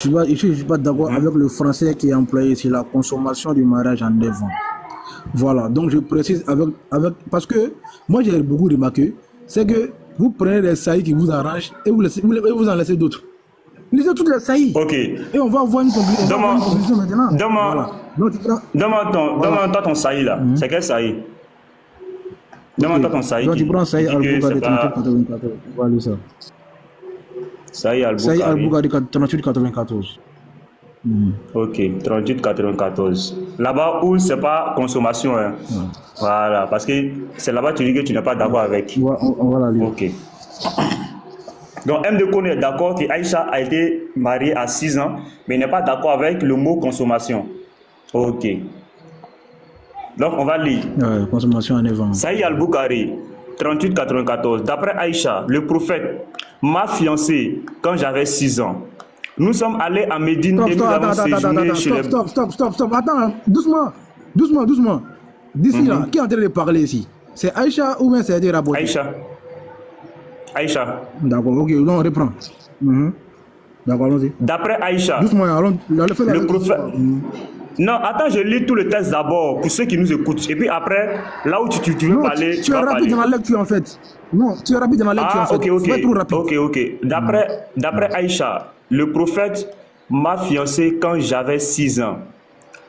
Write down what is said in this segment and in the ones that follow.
Je suis pas d'accord avec le français qui est employé ici, la consommation du mariage en 9 ans. Voilà, donc je précise parce que moi j'ai beaucoup remarqué, c'est que vous prenez les saillies qui vous arrangent et vous en laissez d'autres. Lisez toutes les saillies. Ok. Et on va avoir une conclusion maintenant. Donne-moi ton saillie là. C'est quel saillie? Donne-moi ton saillie. Donc tu prends saillie Al-Boukhari de 38-94. Voilà ça. Saillie Al-Boukhari 38-94. Ok, 38-94. Là-bas où c'est pas consommation. Hein. Voilà, parce que c'est là-bas que tu dis que tu n'es pas d'accord avec. On va la lire. Ok. Donc M. Deco est d'accord qu'Aïcha a été mariée à 6 ans, mais il n'est pas d'accord avec le mot consommation. Ok. Donc on va lire. Consommation en 9 ans. Saïd Al-Boukhari, 38-94. D'après Aïcha, le prophète m'a fiancé quand j'avais 6 ans. Nous sommes allés à Médine et nous avons séjourné chez les... Stop. Attends, doucement. D'ici là, qui est en train de parler ici? C'est Aïcha ou bien c'est des rapports? Aïcha. D'accord, ok, on reprend. D'accord, allons-y. D'après Aïcha, doucement, le prophète... Non, attends, je lis tout le texte d'abord pour ceux qui nous écoutent. Et puis après, là où tu veux parler, tu es rapide dans la lecture en fait. Non, tu es rapide dans la lecture en fait. Ok. C'est trop rapide. Ok. D'après Aïcha, le prophète m'a fiancé quand j'avais 6 ans.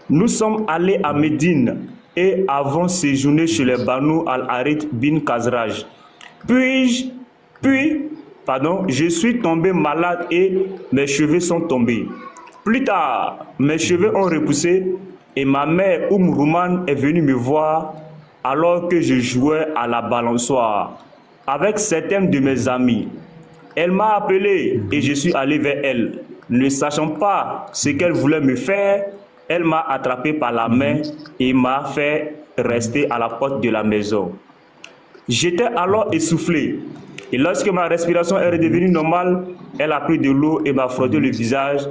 Nous sommes allés à Médine et avons séjourné chez les Banu al-Harith bin Khazraj. Puis, je suis tombé malade et mes cheveux sont tombés. Plus tard, mes cheveux ont repoussé et ma mère Rouman est venue me voir alors que je jouais à la balançoire avec certains de mes amis. Elle m'a appelé et je suis allé vers elle. Ne sachant pas ce qu'elle voulait me faire, elle m'a attrapé par la main et m'a fait rester à la porte de la maison. J'étais alors essoufflé. Et lorsque ma respiration est redevenue normale, elle a pris de l'eau et m'a frotté le visage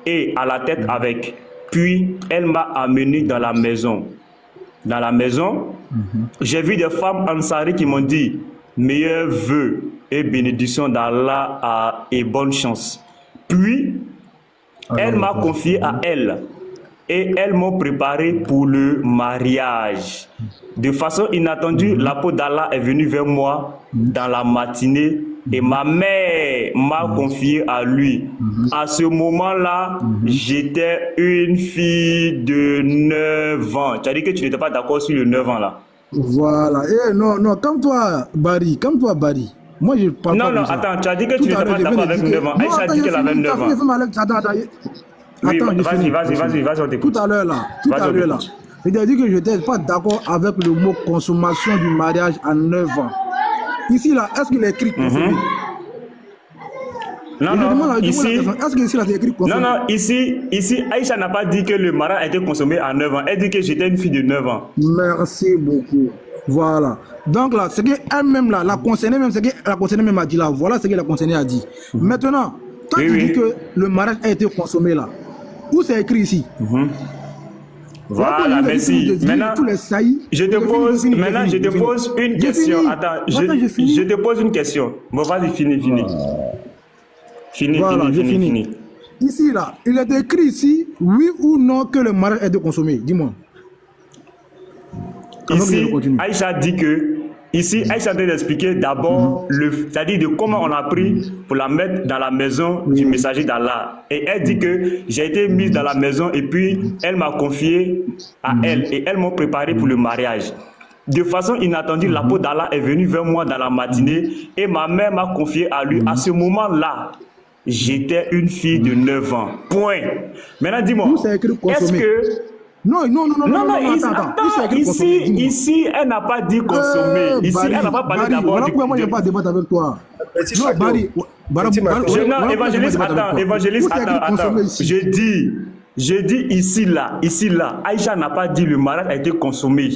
et à la tête avec. Puis, elle m'a amené dans la maison. Dans la maison, j'ai vu des femmes ansari qui m'ont dit « Meilleurs vœux et bénédictions d'Allah et bonne chance ». Puis, elle m'a confié à elle et elles m'ont préparé pour le mariage. De façon inattendue, la peau d'Allah est venue vers moi dans la matinée et ma mère m'a confié à lui. À ce moment-là, j'étais une fille de 9 ans. Tu as dit que tu n'étais pas d'accord sur le 9 ans là. Voilà. Non, comme toi, Barry. Moi, je parle pas de ça. Attends, tu as dit que tu n'étais pas d'accord avec 9 ans. Aïcha a dit qu'elle avait 9 ans. Vas-y, on t'écoute. Tout à l'heure là, il a dit que je n'étais pas d'accord avec le mot consommation du mariage à 9 ans. Ici là, est-ce qu'il est écrit consommé? Ici, Aïcha n'a pas dit que le mariage a été consommé à 9 ans. Elle dit que j'étais une fille de 9 ans. Merci beaucoup. Voilà. Donc là, c'est qu'elle-même là, la concernée même, c'est que la concernée même a dit là. Voilà ce que la concernée a dit. Maintenant, quand tu dis que le mariage a été consommé là, où c'est écrit ici? Voilà, merci. Maintenant, je te pose une question. Attends, je te pose une question. Bon, vas-y, finis. Finis. Ici, là, il est écrit ici, oui ou non, que le mariage a été consommé. Dis-moi. Ici, Aïcha dit que... Ici, Aïcha vient d'expliquer d'abord, c'est-à-dire de comment on a pris pour la mettre dans la maison du messager d'Allah. Et elle dit que j'ai été mise dans la maison et puis elle m'a confié à elle et elles m'ont préparé pour le mariage. De façon inattendue, la peau d'Allah est venue vers moi dans la matinée et ma mère m'a confié à lui. À ce moment-là, j'étais une fille de 9 ans. Point. Maintenant, dis-moi, est-ce que... Non, attends, ici, elle n'a pas dit consommer. Ici, elle n'a pas parlé d'abord du... Moi, je ne vais pas débattre avec toi. Non, évangéliste, attends. Je dis ici, là. Aïcha n'a pas dit le mariage a été consommé.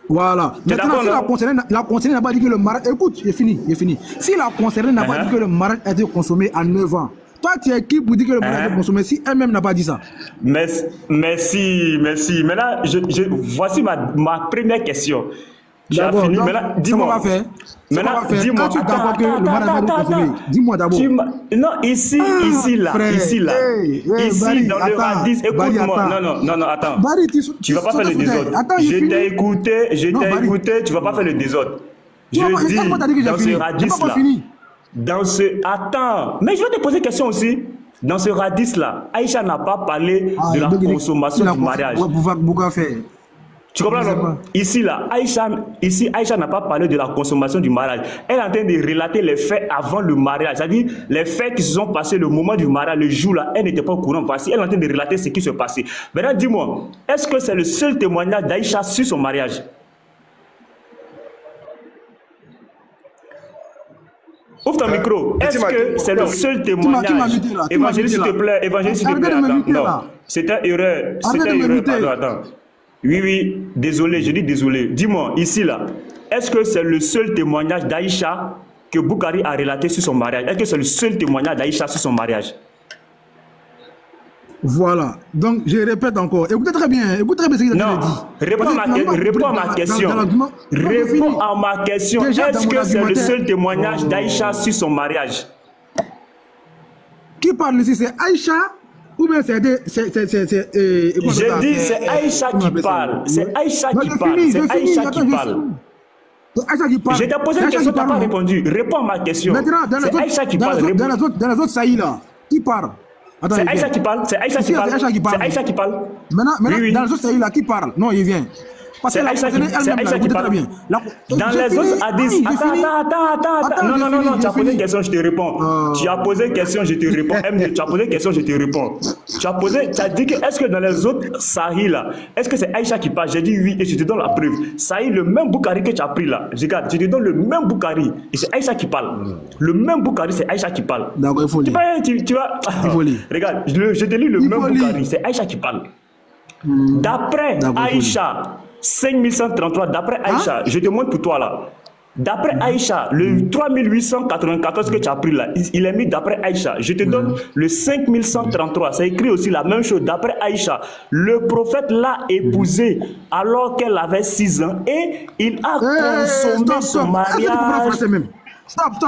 Voilà. Maintenant, si la concernée n'a pas dit que le mariage... Écoute, j'ai fini. Si la concernée n'a pas dit que le mariage a été consommé à 9 ans, toi, tu es qui pour dire que le mariage a été consommé si elle-même n'a pas dit ça? Merci. Maintenant, voici ma première question. Tu as fini. Maintenant, dis-moi. Maintenant, dis-moi. Dis-moi d'abord. Non, ici, là. Ici, dans le radis. Écoute-moi. Non, attends. Tu ne vas pas faire le désordre. Je t'ai écouté, tu ne vas pas faire le désordre. Je dis, dans ce radis-là. Attends, mais je vais te poser une question aussi. Dans ce radis-là, Aïcha n'a pas parlé de la consommation du mariage. Tu comprends non? Ici, Aïcha n'a pas parlé de la consommation du mariage. Elle est en train de relater les faits avant le mariage. C'est-à-dire les faits qui se sont passés le moment du mariage, le jour-là, elle n'était pas au courant. Voici, elle est en train de relater ce qui se passait. Maintenant, dis-moi, est-ce que c'est le seul témoignage d'Aïcha sur son mariage? Ouvre ton micro. Est-ce que c'est le seul témoignage? Évangéliste, s'il te plaît. Évangéliste, s'il te plaît. Attends. Non, c'était erreur. C'était erreur. Pardon, attends. Oui, désolé, je dis désolé. Dis-moi, ici, là, est-ce que c'est le seul témoignage d'Aïcha que Boukari a relaté sur son mariage? Est-ce que c'est le seul témoignage d'Aïcha sur son mariage? Voilà. Donc, je répète encore. Écoutez très bien ce que non, réponds à ma question. Réponds à ma question. Est-ce que c'est le seul témoignage d'Aïcha sur son mariage? Qui parle ici? C'est Aïcha? Ou bien c'est je dis, c'est Aïcha qui parle. C'est Aïcha qui parle. C'est Aïcha qui parle. Je t'ai posé une question, tu n'as pas répondu. Réponds à ma question. C'est Aïcha qui parle. Dans les autres saillies là, qui parle? C'est Aïcha qui parle. C'est Aïcha qui parle. C'est Aïcha qui parle. Maintenant, dans les autres saillies là, qui parle? Non, il vient. C'est Aïcha qui parle. Dans les autres hadiths. Attends. Non, tu as posé une question, je te réponds. Tu as posé une question, je te réponds. Tu as posé une question, je te réponds. Tu as dit que est-ce que dans les autres sahih là, est-ce que c'est Aïcha qui parle? J'ai dit oui et je te donne la preuve. Sahih, le même Boukari que tu as pris là. Regarde, je te donne le même Boukari et c'est Aïcha qui parle. Le même Boukari, c'est Aïcha qui parle. D'accord, il faut lire. Tu vas. Regarde, je te lis le même Boukari, c'est Aïcha qui parle. D'après Aïcha. 5133, d'après Aïcha, je te montre pour toi là. D'après Aïcha, le 3894 que tu as pris là, il est mis d'après Aïcha. Je te donne le 5133. Ça écrit aussi la même chose. D'après Aïcha, le prophète l'a épousée alors qu'elle avait 6 ans et il a consommé son mariage. Stop. Tu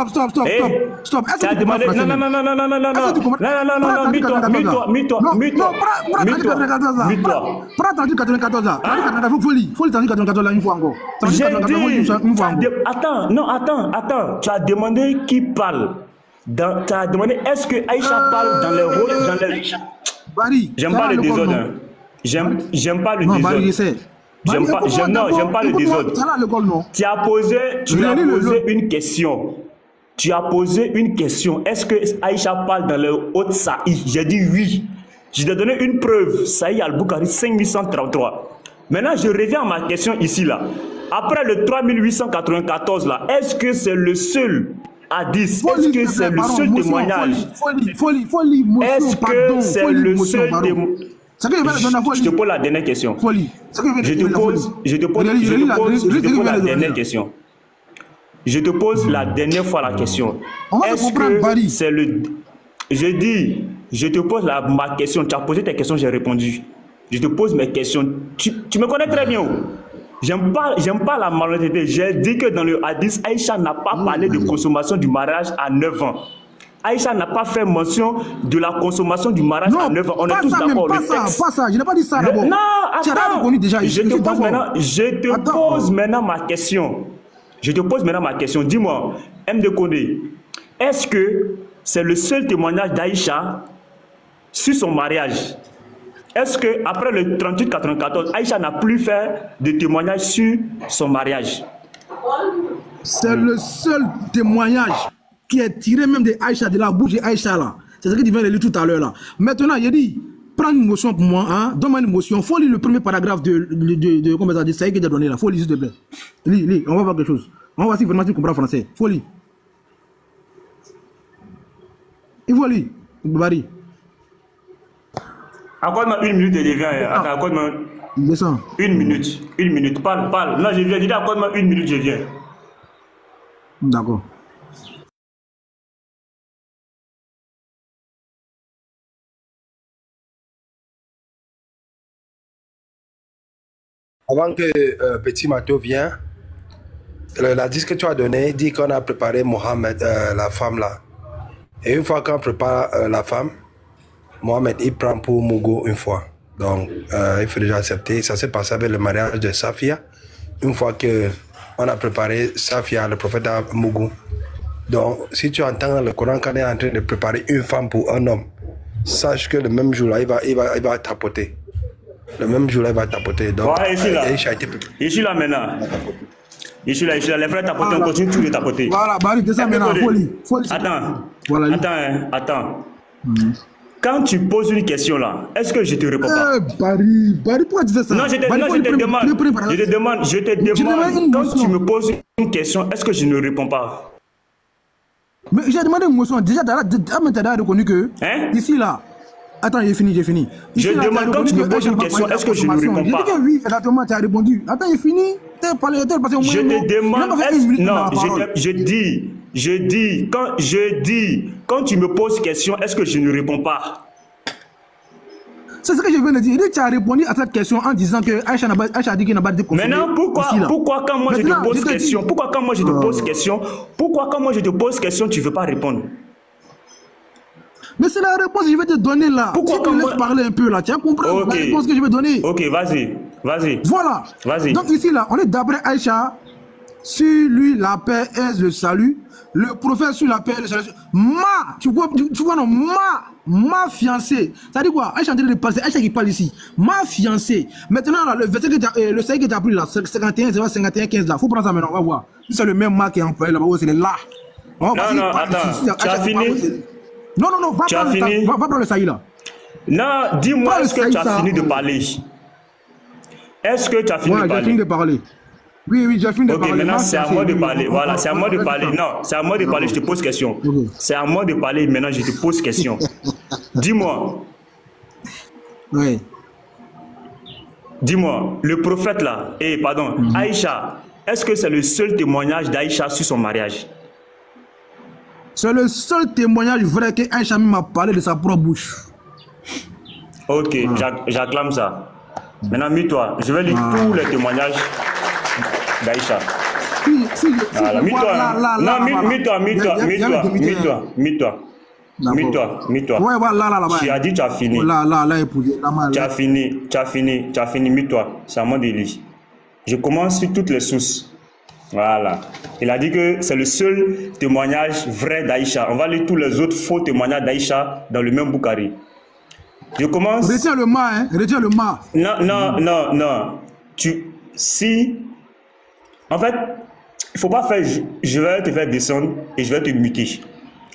as demandé. Non. Mute-toi. Prends 94 là. Faut lire 94 là une fois encore. Attends. Tu as demandé qui parle. Tu as demandé est-ce que Aïcha parle dans les rôles. J'aime pas le désordre. J'aime pas le désordre. J'aime pas le désordre. Tu as posé une question. Est-ce que Aïcha parle dans le haut Saï? J'ai dit oui. Je t'ai donné une preuve. Saï al-Bukhari 5133. Maintenant, je reviens à ma question ici là. Après le 3894 là, est-ce que c'est le seul hadith? Est-ce que c'est le seul témoignage? Est-ce que c'est le seul témoignage? Je te pose la dernière question. Je te pose la dernière question. Je te pose la dernière fois la question. Est-ce que c'est le... Je te pose ma question. Tu as posé tes questions, j'ai répondu. Je te pose mes questions. Tu me connais très bien. J'aime pas la malhonnêteté. J'ai dit que dans le hadith, Aïcha n'a pas parlé de consommation du mariage à 9 ans. Aïcha n'a pas fait mention de la consommation du mariage à 9 ans. On est tous d'accord. Pas ça, je n'ai pas dit ça d'abord. Non, attends. Je te pose maintenant ma question. Dis-moi, M. de Condé, est-ce que c'est le seul témoignage d'Aïcha sur son mariage? Est-ce que après le 38-94, Aïcha n'a plus fait de témoignage sur son mariage? C'est le seul témoignage qui est tiré même de Aïcha, de la bouche d'Aïcha là. C'est ce que tu viens de lire tout à l'heure là. Maintenant, il dit, prends une motion pour moi, hein, donne-moi une motion. Faut lire le premier paragraphe de comment ça dit, ça y est que tu as donné là. Faut lire s'il te plaît. Lis, on va voir quelque chose. On va voir si vraiment tu comprends français. Faut lire. Il faut lire. Bari. Accorde-moi 1 minute et je viens. Attends, accorde-moi. Descends. 1 minute. Parle. Non, je viens. Je dis accorde-moi 1 minute, je viens. D'accord. Avant que Petit Mato vienne, la disque que tu as donné dit qu'on a préparé Mohamed, la femme là. Et une fois qu'on prépare la femme, Mohamed, il prend pour Mougou une fois. Donc, il faut déjà accepter. Ça s'est passé avec le mariage de Safia. Une fois qu'on a préparé Safia, le prophète à Mougou. Donc, si tu entends le Coran qu'on est en train de préparer une femme pour un homme, sache que le même jour-là, il va tapoter. Le même jour-là, il va tapoter. Donc, voilà, je suis là maintenant. Je suis là. Les frères tapotent, on continue tous les tapoter. Voilà, Barry, descends maintenant. Folie. Attends. Voilà. Attends. Quand tu poses une question là, est-ce que je te réponds pas? Barry, pourquoi tu fais ça? Non, je te demande, quand tu me poses une question, est-ce que je ne réponds pas? Mais j'ai demandé une motion. Déjà, tu as reconnu que ici là. Attends, j'ai fini. Ici, je demande quand tu me poses une question, est-ce que je ne réponds pas? J'ai dit que oui, exactement, tu as répondu. Attends, j'ai fini. Je te demande, non, je dis, quand tu me poses question, est-ce que je ne réponds pas? C'est ce que je viens de dire. Tu as répondu à cette question en disant que Aïcha a dit qu'il n'a pas de conflit. Maintenant, pourquoi quand moi je te pose question, pourquoi quand moi je te pose question, tu ne veux pas répondre? Mais c'est la réponse que je vais te donner là. Pourquoi si tu me laisses parler un peu là, tu as compris la réponse que je vais donner. Ok, vas-y. Voilà. Vas-y. Donc ici là, on est d'après Aïcha, sur lui la paix est le salut. Le prophète sur la paix est le salut. Tu vois non, ma fiancée. Ça dit quoi? Aïcha est en train de passer. Aïcha qui parle ici. Ma fiancée. Maintenant là, le verset le saïd que tu as pris là, 51, 15 là. Faut prendre ça maintenant, on va voir. Si c'est le même ma qui est employé là-bas, c'est là. Non, attends. Tu as fini? Non, va prendre le saïd là. Non, dis-moi, est-ce que tu as fini de parler? Est-ce que tu as fini de parler? J'ai fini de parler. Oui, j'ai fini de parler. Ok, maintenant c'est à moi de parler. Voilà, c'est à moi de parler. Non, c'est à moi de parler, je te pose question. C'est à moi de parler, maintenant je te pose question. Dis-moi. Oui. Dis-moi, le prophète là, Aïcha, est-ce que c'est le seul témoignage d'Aïcha sur son mariage? C'est le seul témoignage vrai que Aïcha m'a parlé de sa propre bouche. Ok, j'acclame ça. Maintenant, mets-toi. Je vais lire tous les témoignages d'Aïcha. Voilà, mets-toi. Ouais, voilà, Tu as dit, tu as fini. Tu as fini, mets-toi. C'est à moi de lire. Je commence sur toutes les sources. Voilà. Il a dit que c'est le seul témoignage vrai d'Aïcha. On va lire tous les autres faux témoignages d'Aïcha dans le même Bukhari. Je commence. Retiens le ma, Non. En fait, il ne faut pas faire. Je vais te faire descendre et je vais te muter.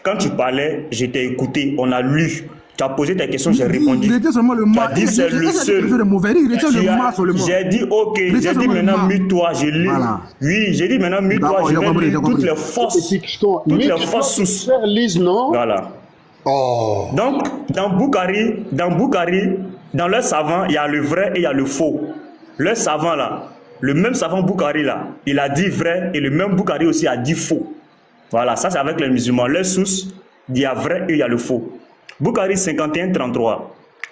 Quand tu parlais, je t'ai écouté. On a lu. Tu as posé ta question, j'ai répondu. Tu as dit c'est le seul. J'ai dit ok. J'ai dit maintenant mute-toi. Je lis. Oui, j'ai dit maintenant mute-toi. Je vais lire toutes les fausses sources. Voilà. Oh. Donc, dans Bukhari, dans le savant, il y a le vrai et il y a le faux. Le savant là, le même savant Bukhari là, il a dit vrai et le même Bukhari aussi a dit faux. Voilà, ça c'est avec les musulmans. Les sources, il y a vrai et il y a le faux. Bukhari 51-33.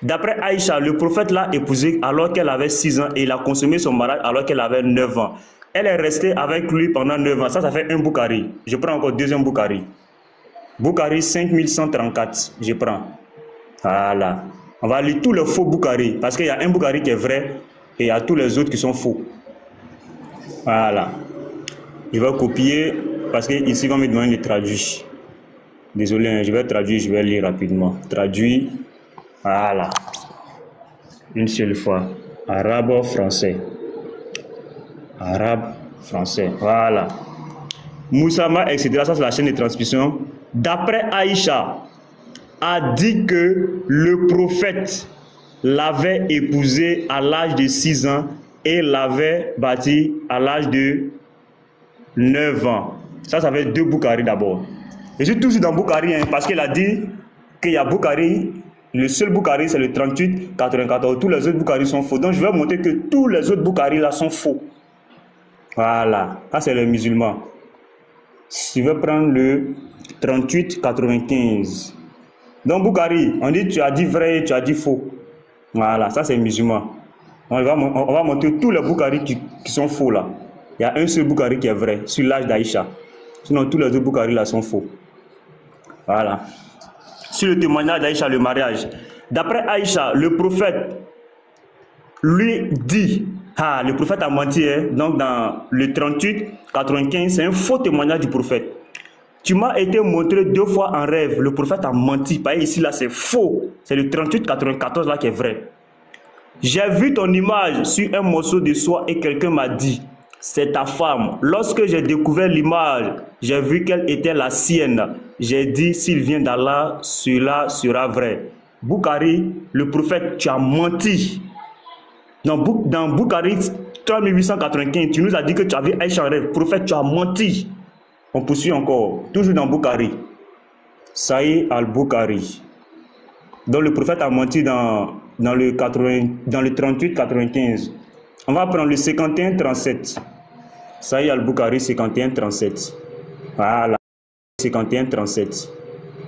D'après Aïcha, le prophète l'a épousée alors qu'elle avait 6 ans et il a consommé son mariage alors qu'elle avait 9 ans. Elle est restée avec lui pendant 9 ans. Ça fait un Bukhari. Je prends encore deuxième Bukhari. Bukhari 5134, je prends. Voilà. On va lire tous les faux Bukhari. Parce qu'il y a un Bukhari qui est vrai et il y a tous les autres qui sont faux. Voilà. Je vais copier parce qu'ici, on va me demander de traduire. Désolé, je vais traduire, je vais lire rapidement. Traduit. Voilà. Une seule fois. Arabe, français. Arabe, français. Voilà. Moussama, etc. Ça, c'est la chaîne de transmission. D'après Aïcha, a dit que le prophète l'avait épousée à l'âge de 6 ans et l'avait bâtie à l'âge de 9 ans. Ça fait 2 Bukhari d'abord. Je suis toujours dans Bukhari parce qu'il a dit qu'il y a Bukhari, le seul Bukhari c'est le 38-94. Tous les autres Bukhari sont faux. Donc je vais montrer que tous les autres Bukhari là sont faux. Voilà. Ça c'est les musulmans. Je vais prendre le 38-95. Donc Bukhari, on dit tu as dit vrai et tu as dit faux. Voilà, ça c'est musulman. On va montrer tous les Bukhari qui sont faux là. Il y a un seul Boukari qui est vrai, sur l'âge d'Aïcha. Sinon, tous les autres Boukari là sont faux. Voilà. Sur le témoignage d'Aïcha, le mariage. D'après Aïcha, le prophète lui dit, le prophète a menti, hein, donc dans le 38, 95, c'est un faux témoignage du prophète. Tu m'as été montré 2 fois en rêve, le prophète a menti. Par ici, là, c'est faux. C'est le 38, 94 là qui est vrai. J'ai vu ton image sur un morceau de soie et quelqu'un m'a dit, c'est ta femme. Lorsque j'ai découvert l'image, j'ai vu qu'elle était la sienne. J'ai dit, s'il vient d'Allah, cela sera vrai. Boukari, le prophète, tu as menti. Dans Boukari 3895, tu nous as dit que tu avais Aïcha en rêve. Prophète, tu as menti. On poursuit encore. Toujours dans Boukari. Saïd al-Boukari. Donc le prophète a menti dans le 38-95. On va prendre le 51-37. Saïd al-Boukari 51-37. Voilà. 51-37.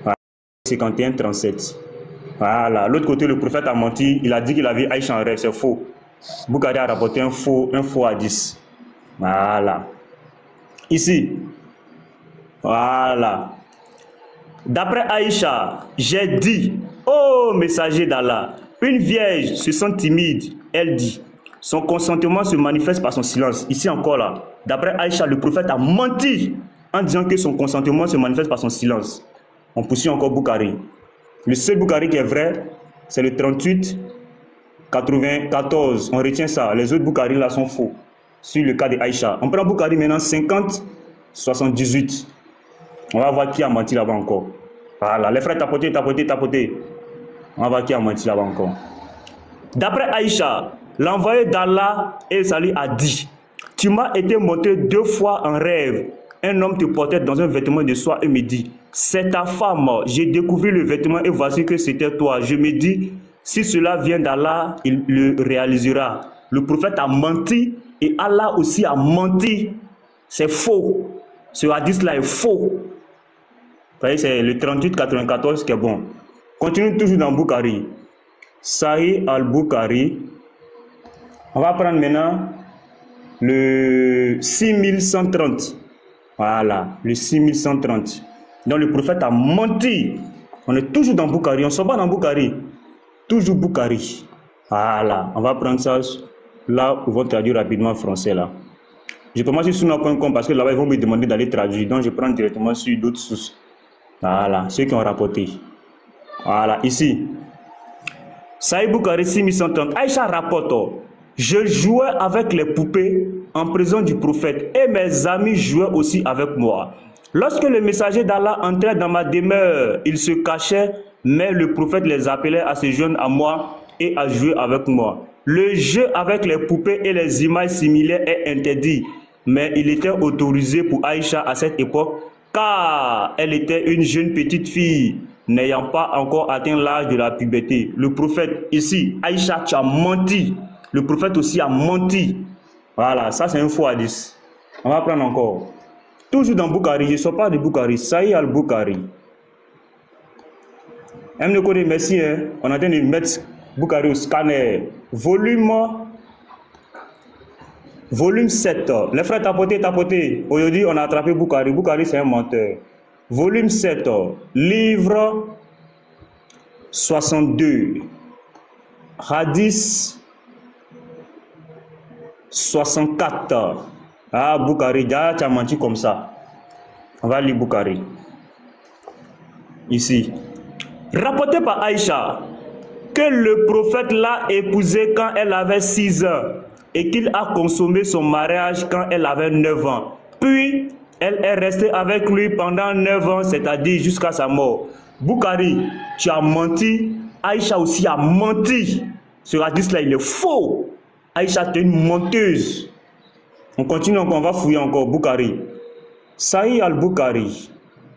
Voilà. 51-37. Voilà. L'autre côté, le prophète a menti. Il a dit qu'il avait Aïcha en rêve. C'est faux. Boukari a rapporté un faux hadith. Voilà. Ici. Voilà. D'après Aïcha, j'ai dit, ô messager d'Allah, une vierge se sent timide. Elle dit, son consentement se manifeste par son silence. Ici encore là. D'après Aïcha, le prophète a menti en disant que son consentement se manifeste par son silence. On poursuit encore Boukari. Le seul Boukari qui est vrai, c'est le 38, 94. On retient ça. Les autres Boukari là sont faux. Sur le cas de Aïcha. On prend Boukari maintenant 50, 78. On va voir qui a menti là-bas encore. Voilà. Les frères, tapoter. On va voir qui a menti là-bas encore. D'après Aïcha, l'envoyé d'Allah et Salut a dit, tu m'as été montré 2 fois en rêve. Un homme te portait dans un vêtement de soie et me dit, c'est ta femme. J'ai découvert le vêtement et voici que c'était toi. Je me dis, si cela vient d'Allah, il le réalisera. Le prophète a menti et Allah aussi a menti. C'est faux. Ce hadith-là est faux. Vous voyez, c'est le 38-94 qui est bon. Continue toujours dans Boukari. Saïd al-Boukari. On va prendre maintenant le 6130. Voilà, le 6130. Donc le prophète a menti. On est toujours dans Boukari. On ne sort pas dans Boukari. Toujours Boukari. Voilà, on va prendre ça. Là, ils vont traduire rapidement en français là. Je commence sur Sunna.com parce que là-bas, ils vont me demander d'aller traduire. Donc, je prends directement sur d'autres sources. Voilà, ceux qui ont rapporté. Voilà, ici. Saïd Boukari 6130. Aïcha rapporte. Je jouais avec les poupées en présence du prophète et mes amis jouaient aussi avec moi. Lorsque le messager d'Allah entrait dans ma demeure, il se cachait, mais le prophète les appelait à se joindre à moi et à jouer avec moi. Le jeu avec les poupées et les images similaires est interdit, mais il était autorisé pour Aïcha à cette époque car elle était une jeune petite fille n'ayant pas encore atteint l'âge de la puberté. Le prophète ici, Aïcha, tu as menti. Le prophète aussi a menti. Voilà, ça c'est un faux hadith. On va prendre encore. Toujours dans Boukari, je ne sors pas de Boukari, Saïd al-Boukari. M. merci, hein. On est en train de mettre Boukari au scanner. Volume 7. Les frères, tapoter. Aujourd'hui, on a attrapé Boukari. Boukari, c'est un menteur. Volume 7. Livre 62. Hadith 64. Ah, Boukari, tu as menti comme ça. On va lire Boukari. Ici. Rapporté par Aïcha que le prophète l'a épousée quand elle avait 6 ans et qu'il a consommé son mariage quand elle avait 9 ans. Puis, elle est restée avec lui pendant 9 ans, c'est-à-dire jusqu'à sa mort. Boukari, tu as menti. Aïcha aussi a menti. Ce hadith-là, il est faux. Aïcha, tu es une menteuse. On continue encore, on va fouiller encore. Boukari. Saïd al-Boukari.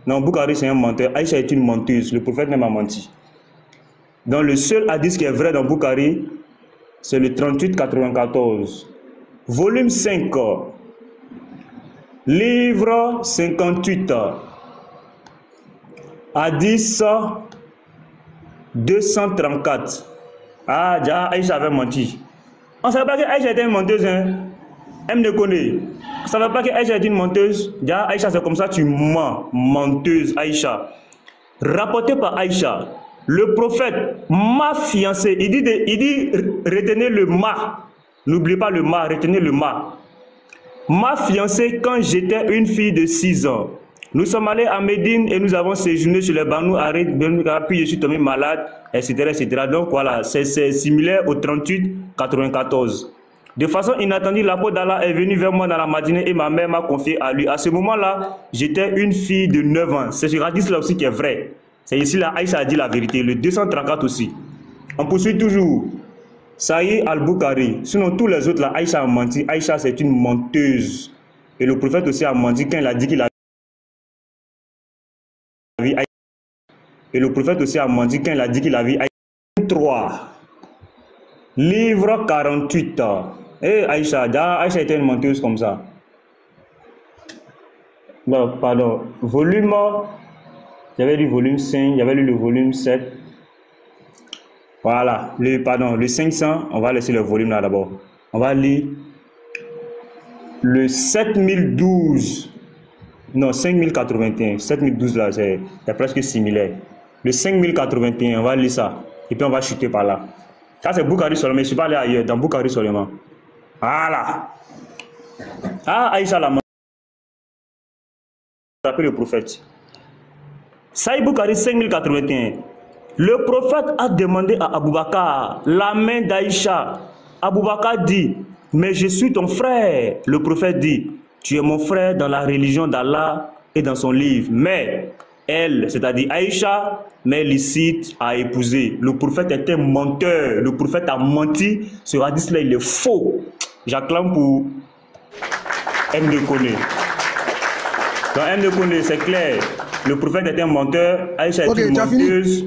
Non, Boukari, c'est un menteur. Aïcha est une menteuse. Le prophète même a menti. Donc, le seul hadith qui est vrai dans Boukari, c'est le 38-94. Volume 5. Livre 58. Hadith 234. Ah, déjà, Aïcha avait menti. On ne savait pas que Aïcha était une menteuse, hein. Elle me connaît. ça ne veut pas que Aïcha est une menteuse. Déjà, Aïcha, c'est comme ça, tu mens. Menteuse, Aïcha. Rapporté par Aïcha, le prophète, ma fiancée, il dit, retenez le ma. N'oubliez pas le ma, retenez le ma. Ma fiancée, quand j'étais une fille de 6 ans, nous sommes allés à Médine et nous avons séjourné sur les Banou Arrêt, puis je suis tombé malade, etc. etc. Donc voilà, c'est similaire au 38-94. De façon inattendue, l'apôtre d'Allah est venu vers moi dans la matinée et ma mère m'a confié à lui. À ce moment-là, j'étais une fille de 9 ans. C'est ce hadith-là aussi qui est vrai. C'est ici là, Aïcha a dit la vérité. Le 234 aussi. On poursuit toujours. Saïd al-Bukhari. Sinon, tous les autres là, Aïcha a menti. Aïcha, c'est une menteuse. Et le prophète aussi a menti quand il a dit qu'il a vu Aïcha. Et le prophète aussi a menti quand il a dit qu'il a vu Aïcha. 3. Livre 48. Eh Aïcha, Aïcha était une menteuse comme ça. Non, pardon. Volume, j'avais lu volume 5, j'avais lu le volume 7. Voilà, le 500, on va laisser le volume là d'abord. On va lire le 7012. Non, 5081. 7012 là, c'est presque similaire. Le 5081, on va lire ça. Et puis on va chuter par là. Ça c'est Bukhari seulement, je ne suis pas allé ailleurs, dans Bukhari seulement. Voilà. Ah, Aïcha l'a rappelé le prophète. Saïd Bukhari 5081. Le prophète a demandé à Abou Bakar la main d'Aïcha. Abou Bakar dit, mais je suis ton frère. Le prophète dit, tu es mon frère dans la religion d'Allah et dans son livre. Mais elle, c'est-à-dire Aïcha, m'est licite à épouser. Le prophète était menteur. Le prophète a menti. Ce hadith-là, il est faux. J'acclame pour M. de Koné. Dans M. de Koné, c'est clair. Le prophète était un menteur. Aïcha est une menteuse.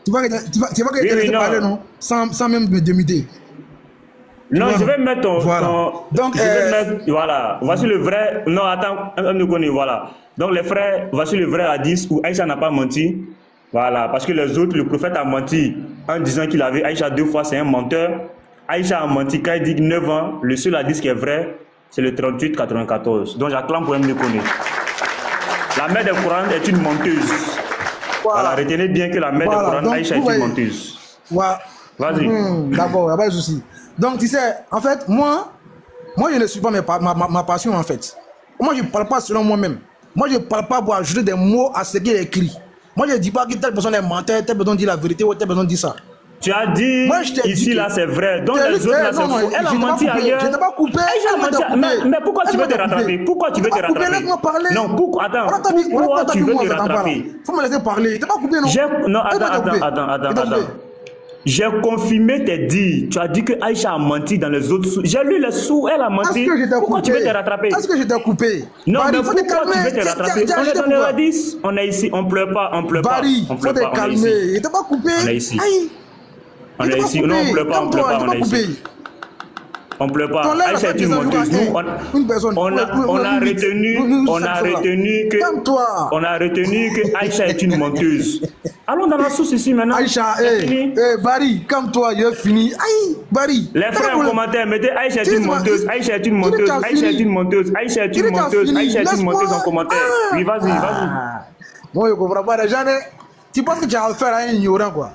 Tu vois que parler, non, sans même me démiter. Non, je vais mettre ton... Voilà. Donc, je vais mettre, voilà. Voici le vrai... Non, attends, M. de Koné, voilà. Donc les frères, voici le vrai hadith où Aïcha n'a pas menti. Voilà, parce que les autres, le prophète a menti en disant qu'il avait Aïcha 2 fois, c'est un menteur. Aïcha a menti quand il dit 9 ans. Le seul hadith qui est vrai, c'est le 38-94. Donc j'acclame pour M. de Koné. La mère des Coran est une menteuse. Voilà, retenez bien que la mère des Coran, Aïcha est une menteuse. Voilà. Vas-y. D'accord, il n'y a pas de souci. Donc tu sais, en fait, moi je ne suis pas ma passion en fait. Moi je ne parle pas selon moi-même. Moi je ne parle pas pour ajouter des mots à ce qui est écrit. Moi je ne dis pas que telle personne est menteur, telle personne dit la vérité ou telle personne dit ça. Tu as dit, ici là c'est vrai, donc les autres là c'est faux. Elle a menti ailleurs. Je ne t'ai pas coupé. Mais pourquoi tu veux te rattraper? Pourquoi tu veux te rattraper? Laisse-moi parler. Non, pourquoi? Attends, pourquoi tu veux te rattraper? Faut me laisser parler. Je t'ai pas coupé, non? Non, attends. J'ai confirmé tes dires. Tu as dit que Aïcha a menti dans les autres sous. J'ai lu les sous, elle a menti. Pourquoi tu veux te rattraper? Est-ce que je t'ai coupé? Non, mais pourquoi tu veux te rattraper? On est dans le hadith. On est ici, on pleure pas, on pleure pas. Barry, faut te calmer. Je t'ai pas coupé. On est ici. On est ici. Non, on pleure pas, on pleure pas, on est ici. On pleure pas. Aïcha est une menteuse. Nous, on a retenu que Aïcha est une menteuse. Allons dans la source ici maintenant. Aïcha, Barry, comme toi, il est fini. Aïe, Barry. Les frères en commentaire, mettez Aïcha est une menteuse, Aïcha est une menteuse, Aïcha est une menteuse, Aïcha est une menteuse, Aïcha est une menteuse en commentaire. Oui, vas-y. Moi, je comprends pas. Déjà, tu penses que tu as affaire à un ignorant, quoi.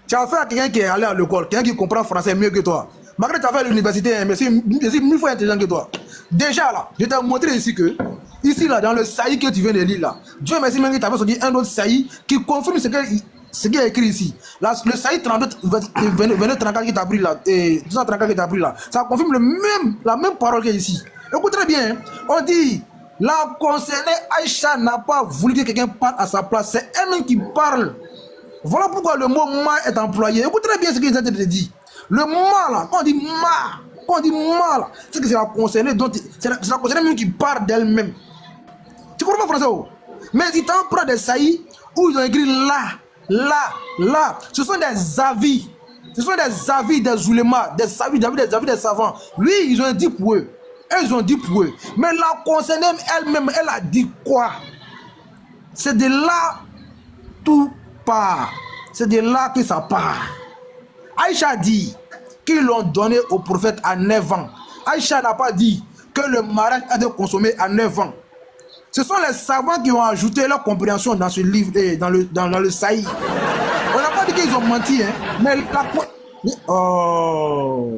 Tu as affaire à quelqu'un qui est allé à l'école, quelqu'un qui comprend français mieux que toi. Malgré que tu as fait l'université, mais c'est 1000 fois intelligent que toi. Déjà là, je t'ai montré ici que, ici là, dans le saillie que tu viens de lire là, Dieu merci même que tu avais sorti un autre saillie qui confirme ce qui est écrit ici. Là, le saillie 22-34 qui t'a pris là, et 234 qui t'a pris là, ça confirme la même parole qu'il y a ici. Écoute très bien, on dit, la concernée Aïcha n'a pas voulu que quelqu'un parle à sa place, c'est elle-même qui parle. Voilà pourquoi le mot ma est employé. Écoute très bien ce qu'il est dit. Le ma là, quand on dit ma, c'est que c'est la concernée, c'est la concernée même qui parle d'elle-même. Tu comprends pas français? Mais si tu en prends des saillies où ils ont écrit là, ce sont des avis. Ce sont des avis des oulémas, des avis des savants. Oui, ils ont dit pour eux. Ils ont dit pour eux. Mais la concernée elle-même, elle a dit quoi? C'est de là tout part. C'est de là que ça part. Aïcha dit qu'ils l'ont donné au prophète à 9 ans. Aïcha n'a pas dit que le mariage a été consommé à 9 ans. Ce sont les savants qui ont ajouté leur compréhension dans ce livre, dans le Saïd. On n'a pas dit qu'ils ont menti, hein, mais la... Oh.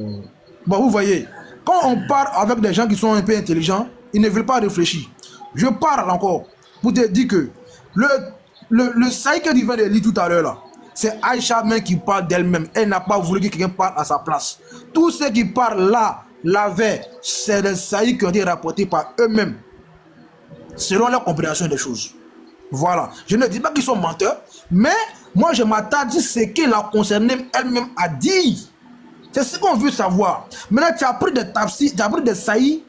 Bon, vous voyez, quand on parle avec des gens qui sont un peu intelligents, ils ne veulent pas réfléchir. Je parle encore pour te dire que le Saïd que tu viens de lire tout à l'heure là, c'est Aïcha même qui parle d'elle-même. Elle n'a pas voulu que quelqu'un parle à sa place. Tous ceux qui parlent là, la veille, c'est des Saïd qui ont été rapportés par eux-mêmes, selon leur compréhension des choses. Voilà. Je ne dis pas qu'ils sont menteurs, mais moi je m'attarde sur ce que la concernée elle-même a dit. C'est ce qu'on veut savoir. Maintenant, tu as pris des tafsir, tu as pris des saïs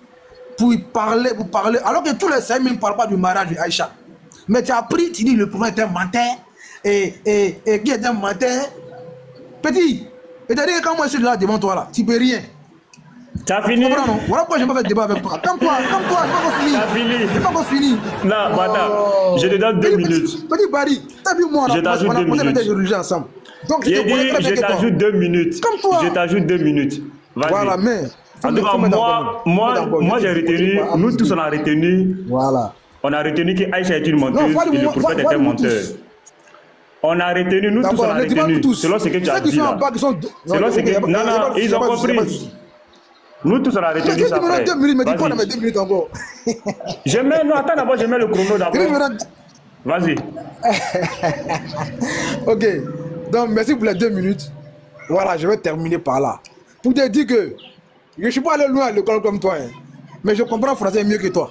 pour parler, alors que tous les saïs ne parlent pas du mariage d'Aïcha. Mais tu as pris, tu dis le prophète est un menteur, et qui est un menteur. Petit, et tu as dit que quand moi je suis là devant toi, là, tu ne peux rien. Tu as fini? Voilà pourquoi je n'ai pas fait de débat avec toi. Comme toi, je n'ai pas fini. Je n'ai pas fini. Non, madame, je te donne 2 minutes. Petit Barry, tu as vu moi, je t'ajoute 2 minutes. Ensemble. Donc, je t'ajoute 2 minutes. Comme toi. Je t'ajoute 2 minutes. Voilà, mais. En tout cas, moi j'ai retenu, nous tous on a retenu. Voilà. On a retenu qu'Aïcha est une menteuse et le prophète est un menteur. On a retenu, nous tous on a retenu. Selon ce que tu as dit là. Selon ce que. Non, ils ont compris. Nous tous on a retenu ça. Frère. 2 minutes, mais dis pas dans mes 2 minutes encore. Non, attends d'abord, je mets le chrono d'abord. Vas-y. Ok. Donc, merci pour les 2 minutes. Voilà, je vais terminer par là. Pour te dire que je ne suis pas allé loin à l'école comme toi, hein, mais je comprends le français mieux que toi.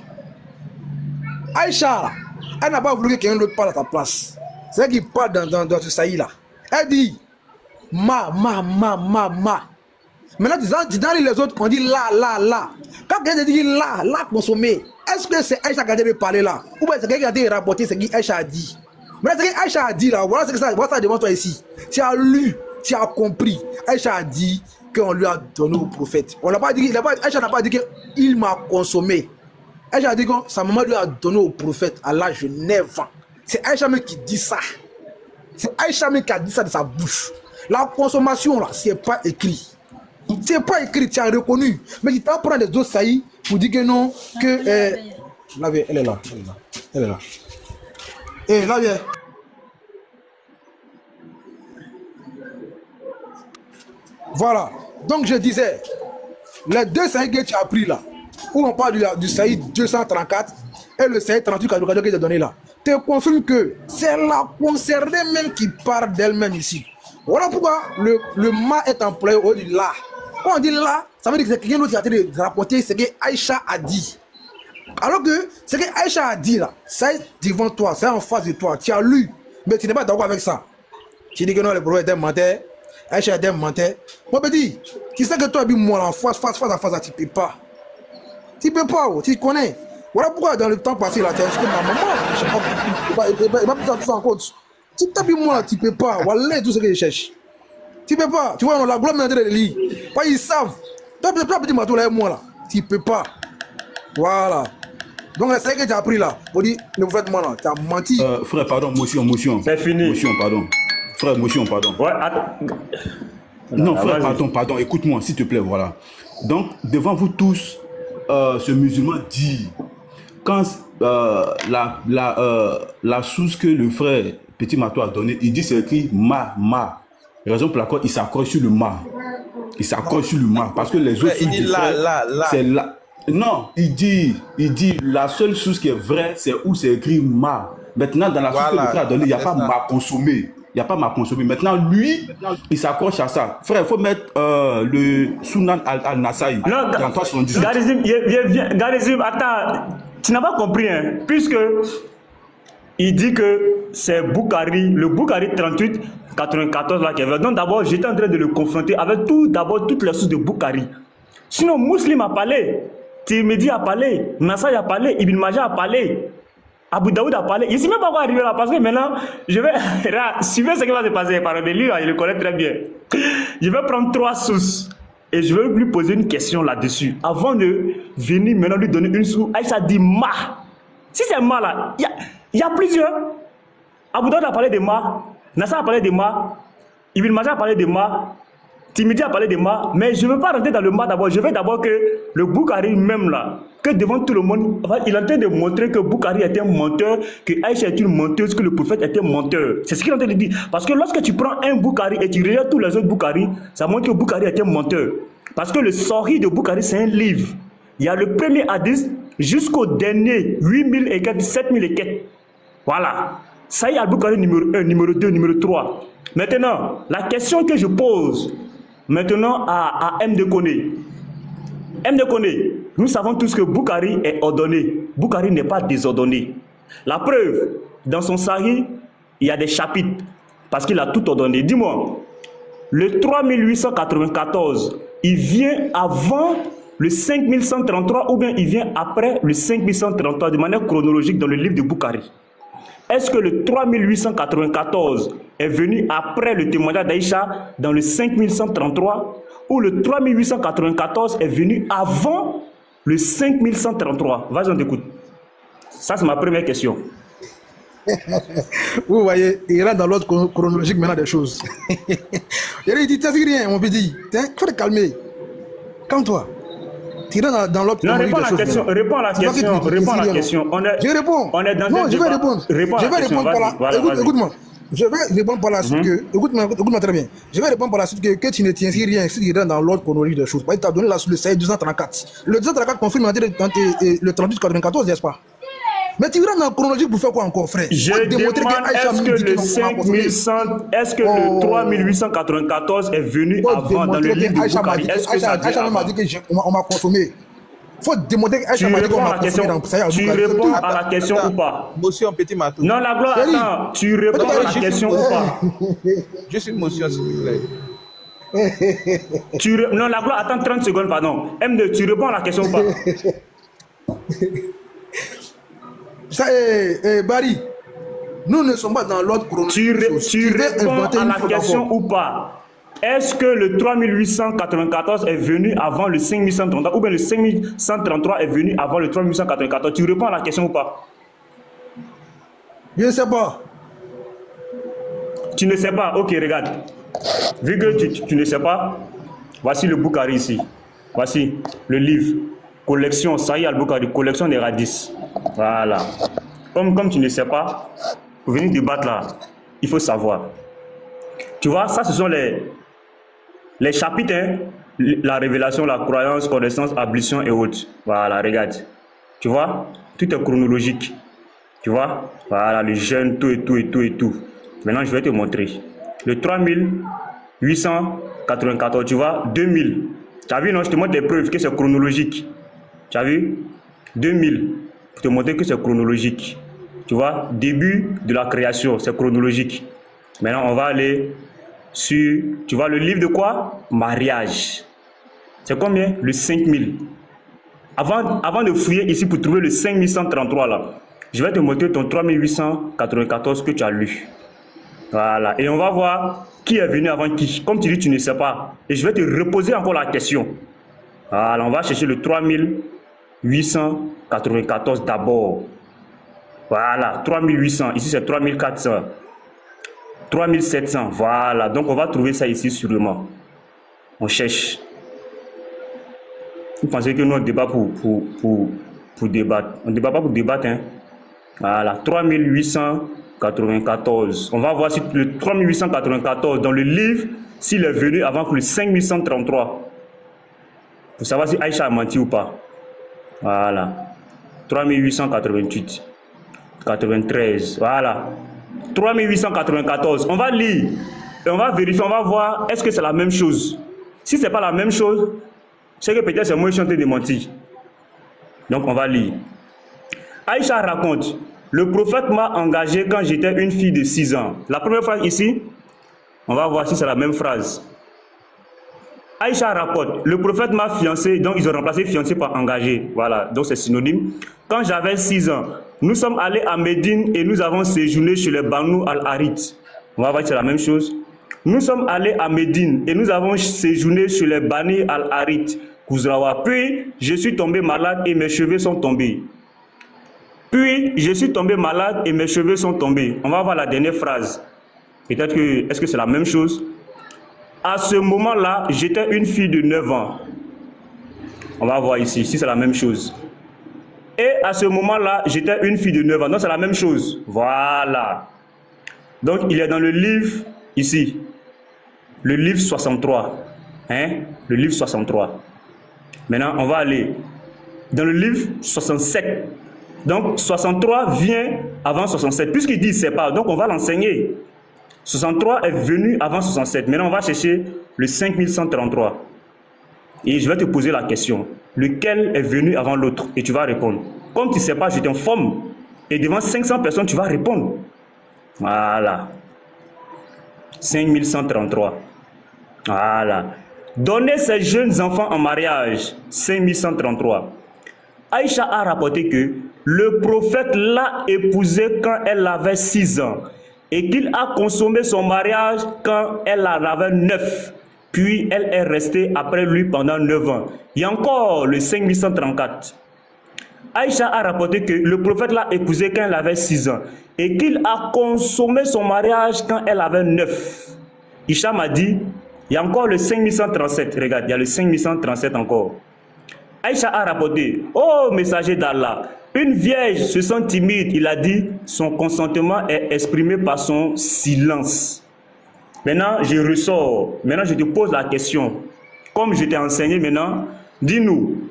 Aïcha, elle n'a pas voulu que quelqu'un d'autre parle à ta place. C'est elle qui parle dans ce saillie là. Elle dit ma. Maintenant, tu dans les autres, on dit là. Quand quelqu'un dit là, consommé, est-ce que c'est Aïcha qui a dû parler là? Ou bien c'est quelqu'un qui a dû rapporter ce qu'Aïcha a dit? Maintenant, ce qu'Aïcha a dit là, voilà ce que ça, voilà ça devant toi ici. Tu as lu, tu as compris. Aïcha a dit qu'on lui a donné au prophète. On n'a pas dit, Aïcha n'a pas dit qu'il m'a consommé. Aïcha a dit que sa maman lui a donné au prophète à l'âge de 9 ans. C'est Aïcha même qui dit ça. C'est Aïcha même qui a dit ça de sa bouche. La consommation là, c'est pas écrit. C'est pas écrit, tu as reconnu. Mais tu t'en prends des autres saillies pour dire que non, que. Elle est là. Et là, viens. Voilà. Donc je disais, les 2 saillies que tu as pris là, où on parle du saillie 234 et le saillie 38 que tu as donné là, te confirme que c'est la concernée même qui parle d'elle-même ici. Voilà pourquoi le ma est employé au lieu de là. Quand on dit là, ça veut dire que c'est quelqu'un d'autre qui a été rapporté ce que Aïcha a dit. Alors que ce que Aïcha a dit là, c'est devant toi, c'est en face de toi, tu as lu, mais tu n'es pas d'accord avec ça. Tu dis que non, le prophète est un menteur, Aïcha est un menteur. Mon petit, tu sais que toi, moi, en face à face, tu ne peux pas. Tu ne peux pas, tu connais. Voilà pourquoi dans le temps passé, là, tu as dit que ma maman, il va plus tout ça en compte. Si tu as moi, tu ne peux pas. Voilà tout ce que je cherche. Tu ne peux pas. Tu vois, la gloire maintenant de lire. Ils savent. Toi, petit matou là, moi là. Tu ne peux pas. Voilà. Donc, c'est ce que tu as appris là. On dit, ne vous faites moi là. Tu as menti. Frère, pardon, motion. C'est fini. Motion, pardon. Frère, motion, pardon. Ouais, attends. Non, frère, pardon. Écoute-moi, s'il te plaît, voilà. Donc, devant vous tous, ce musulman dit, quand la source que le frère Petit Matou a donnée, il dit c'est écrit ma. Raison pour laquelle il s'accroche sur le ma. Il s'accroche sur le ma. Parce que les autres sources disent c'est là. Non, il dit la seule source qui est vraie, c'est où c'est écrit ma. Maintenant, dans la source que le frère a donnée, il n'y a pas ma consommé. Il n'y a pas ma consommé. Maintenant, lui, il s'accroche à ça. Frère, il faut mettre le Sunan al-Nasaï. Non, Garizim, attends. Tu n'as pas compris, hein, puisque il dit que c'est Bukhari, le Bukhari 38, 94 là qui est vrai. Donc d'abord, j'étais en train de le confronter avec toutes les sources de Bukhari. Sinon, Muslim a parlé, Tirmidhi a parlé, Nasaï a parlé, Ibn Majah a parlé, Abu Daoud a parlé. Je ne sais même pas quoi arriver là, parce que maintenant, je vais suivre ce qui va se passer par des livres, il le connaît très bien. Je vais prendre 3 sources. Et je vais lui poser une question là-dessus. Avant de venir maintenant lui donner une source, Aïcha dit ma. Si c'est ma là, il y a plusieurs. Abu Daoud a parlé de ma, Nasser a parlé de ma, Ibn Majah a parlé de ma, Timidi a parlé de Ma, mais je ne veux pas rentrer dans le Ma d'abord. Je veux d'abord que le Boukari même là, que devant tout le monde, il est en train de montrer que Boukari est un menteur, que Aïcha est une menteuse, que le prophète est un menteur. C'est ce qu'il est en train de dire. Parce que lorsque tu prends un Boukari et tu regardes tous les autres Boukari, ça montre que Boukari est un menteur. Parce que le Sahih de Boukari, c'est un livre. Il y a le premier hadith jusqu'au dernier, 8000 et quelques, 7000 et quelques. Voilà. Sahih al-Bukhari numéro 1, numéro 2, numéro 3. Maintenant, la question que je pose maintenant à M. de Koné. M. de Koné, nous savons tous que Boukari est ordonné. Boukari n'est pas désordonné. La preuve, dans son Sahih, il y a des chapitres, parce qu'il a tout ordonné. Dis-moi, le 3894, il vient avant le 5133 ou bien il vient après le 5133 de manière chronologique dans le livre de Boukari? Est-ce que le 3894 est venu après le témoignage d'Aïcha dans le 5133 ou le 3894 est venu avant le 5133? Vas-y, on t'écoute. Ça, c'est ma première question. Vous voyez, il rentre dans l'ordre chronologique maintenant des choses. Il dit, t'as rien, on peut dire. Il faut te calmer. Calme-toi. Tu rentres dans l'ordre chronologique des choses. Réponds à la question. Réponds à la question. Je réponds. On est dans non, je vais répondre. Je vais répondre par la... Écoute-moi. Je vais répondre par la suite que... Écoute-moi très bien. Je vais répondre par la suite que tu ne tiens rien si tu rentres dans l'ordre chronologique des choses. Il t'a donné le Sahih 234. Le 234 confirme le 3894, n'est-ce pas? Mais tu rentres dans la chronologie pour faire quoi encore, frère? Je demande, est-ce que le 3894 est venu avant dans le livre de Boukari? Est-ce que ça Aïcha m'a dit qu'on m'a consommé. Il faut démontrer que Aïcha m'a dit qu'on m'a consommé dans Sahih al-Bukhari. Tu réponds à la question ou pas? Motion petit matou. Non, la gloire, attends. Tu réponds à la question ou pas? Juste une motion, s'il vous plaît. Non, la gloire, attends 30 secondes, pardon. M2, tu réponds à la question ou pas? Ça, Barry, nous ne sommes pas dans l'ordre chronologique. Tu réponds à la question ou pas? Est-ce que le 3894 est venu avant le 5133 ou bien le 5133 est venu avant le 3894? Tu réponds à la question ou pas? Je ne sais pas. Tu ne sais pas? Ok, regarde. Vu que tu ne sais pas, voici le Boukari ici. Voici le livre. Collection Sahih al-Bukhari, collection des hadiths. Voilà. Comme tu ne sais pas, pour venir débattre là, il faut savoir. Tu vois, ça ce sont les chapitres, hein, la révélation, la croyance, connaissance, ablution et autres. Voilà, regarde. Tu vois, tout est chronologique. Tu vois, voilà, le jeûne, tout et tout et tout et tout. Maintenant, je vais te montrer. Le 3894, tu vois, 2000. Tu as vu, non, je te montre des preuves que c'est chronologique. Tu as vu? 2000, pour te montrer que c'est chronologique. Tu vois, début de la création, c'est chronologique. Maintenant, on va aller sur, tu vois, le livre de quoi? Mariage. C'est combien? Le 5000. Avant de fouiller ici pour trouver le 5133 là, je vais te montrer ton 3894 que tu as lu. Voilà. Et on va voir qui est venu avant qui. Comme tu dis, tu ne sais pas. Et je vais te reposer encore la question. Voilà, on va chercher le 3894 d'abord. Voilà, 3800. Ici, c'est 3400. 3700. Voilà, donc on va trouver ça ici sûrement. On cherche. Vous pensez que nous, on débat pour débattre. On ne débat pas pour débattre. Hein? Voilà, 3894. On va voir si le 3894 dans le livre, s'il est venu avant que le 5133. Pour savoir si Aïcha a menti ou pas. Voilà. 3888. 93. Voilà. 3894. On va lire. Et on va vérifier. On va voir est-ce que c'est la même chose. Si ce n'est pas la même chose, c'est que peut-être c'est moi qui suis en train de mentir. Donc on va lire. Aïcha raconte. Le prophète m'a engagé quand j'étais une fille de 6 ans. La première phrase ici, on va voir si c'est la même phrase. Aïcha rapporte, le prophète m'a fiancé, donc ils ont remplacé fiancé par engagé. Voilà, donc c'est synonyme. Quand j'avais 6 ans, nous sommes allés à Médine et nous avons séjourné chez les Banu al-Harith. On va voir si c'est la même chose. Nous sommes allés à Médine et nous avons séjourné chez les Banu al-Harith. Puis, je suis tombé malade et mes cheveux sont tombés. Puis, je suis tombé malade et mes cheveux sont tombés. On va voir la dernière phrase. Peut-être que, est-ce que c'est la même chose? à ce moment-là, j'étais une fille de 9 ans. On va voir ici, si c'est la même chose. Et à ce moment-là, j'étais une fille de 9 ans. Donc c'est la même chose. Voilà. Donc il est dans le livre, ici. Le livre 63. Hein? Le livre 63. Maintenant, on va aller dans le livre 67. Donc 63 vient avant 67. Puisqu'il dit c'est pas, donc on va l'enseigner. 63 est venu avant 67. Maintenant, on va chercher le 5133. Et je vais te poser la question. Lequel est venu avant l'autre? Et tu vas répondre. Comme tu ne sais pas, je t'informe. Et devant 500 personnes, tu vas répondre. Voilà. 5133. Voilà. Donner ses jeunes enfants en mariage. 5133. Aïcha a rapporté que le prophète l'a épousée quand elle avait 6 ans. Et qu'il a consommé son mariage quand elle en avait 9. Puis elle est restée après lui pendant 9 ans. Il y a encore le 5134. Aïcha a rapporté que le prophète l'a épousée quand elle avait 6 ans. Et qu'il a consommé son mariage quand elle avait 9. Hicham a dit, il y a encore le 5137. Regarde, il y a le 5137 encore. Aïcha a rapporté, oh messager d'Allah, une vierge se sent timide, il a dit, son consentement est exprimé par son silence. Maintenant, je ressors, maintenant je te pose la question, comme je t'ai enseigné maintenant, dis-nous,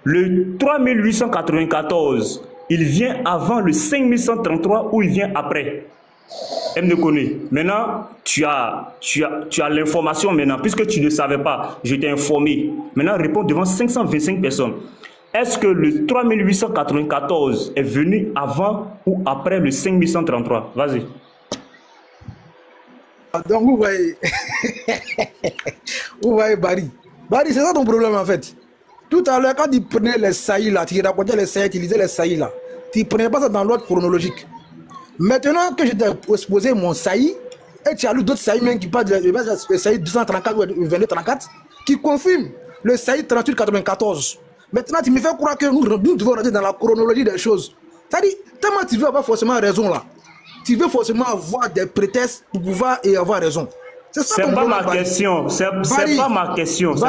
le 3894, il vient avant le 5133 ou il vient après? Elle me connaît. Maintenant, tu as l'information maintenant, puisque tu ne savais pas, je t'ai informé. Maintenant, réponds devant 525 personnes. Est-ce que le 3894 est venu avant ou après le 5133? Vas-y. Donc, vous voyez Barry. Barry, c'est ça ton problème en fait. Tout à l'heure, quand tu prenais les saillies là, tu racontais les saillies, tu lisais les saillies là, tu ne prenais pas ça dans l'ordre chronologique. Maintenant que je t'ai exposé mon saillie, et tu as lu d'autres saillies même qui parlent de le saillie 234 ou 2234, qui confirment le saillie 3894. Maintenant, tu me fais croire que nous devons rentrer dans la chronologie des choses. C'est-à-dire, tellement tu veux avoir forcément raison là. Tu veux forcément avoir des prétextes pour pouvoir et avoir raison. C'est pas ma question. C'est pas ma question. C'est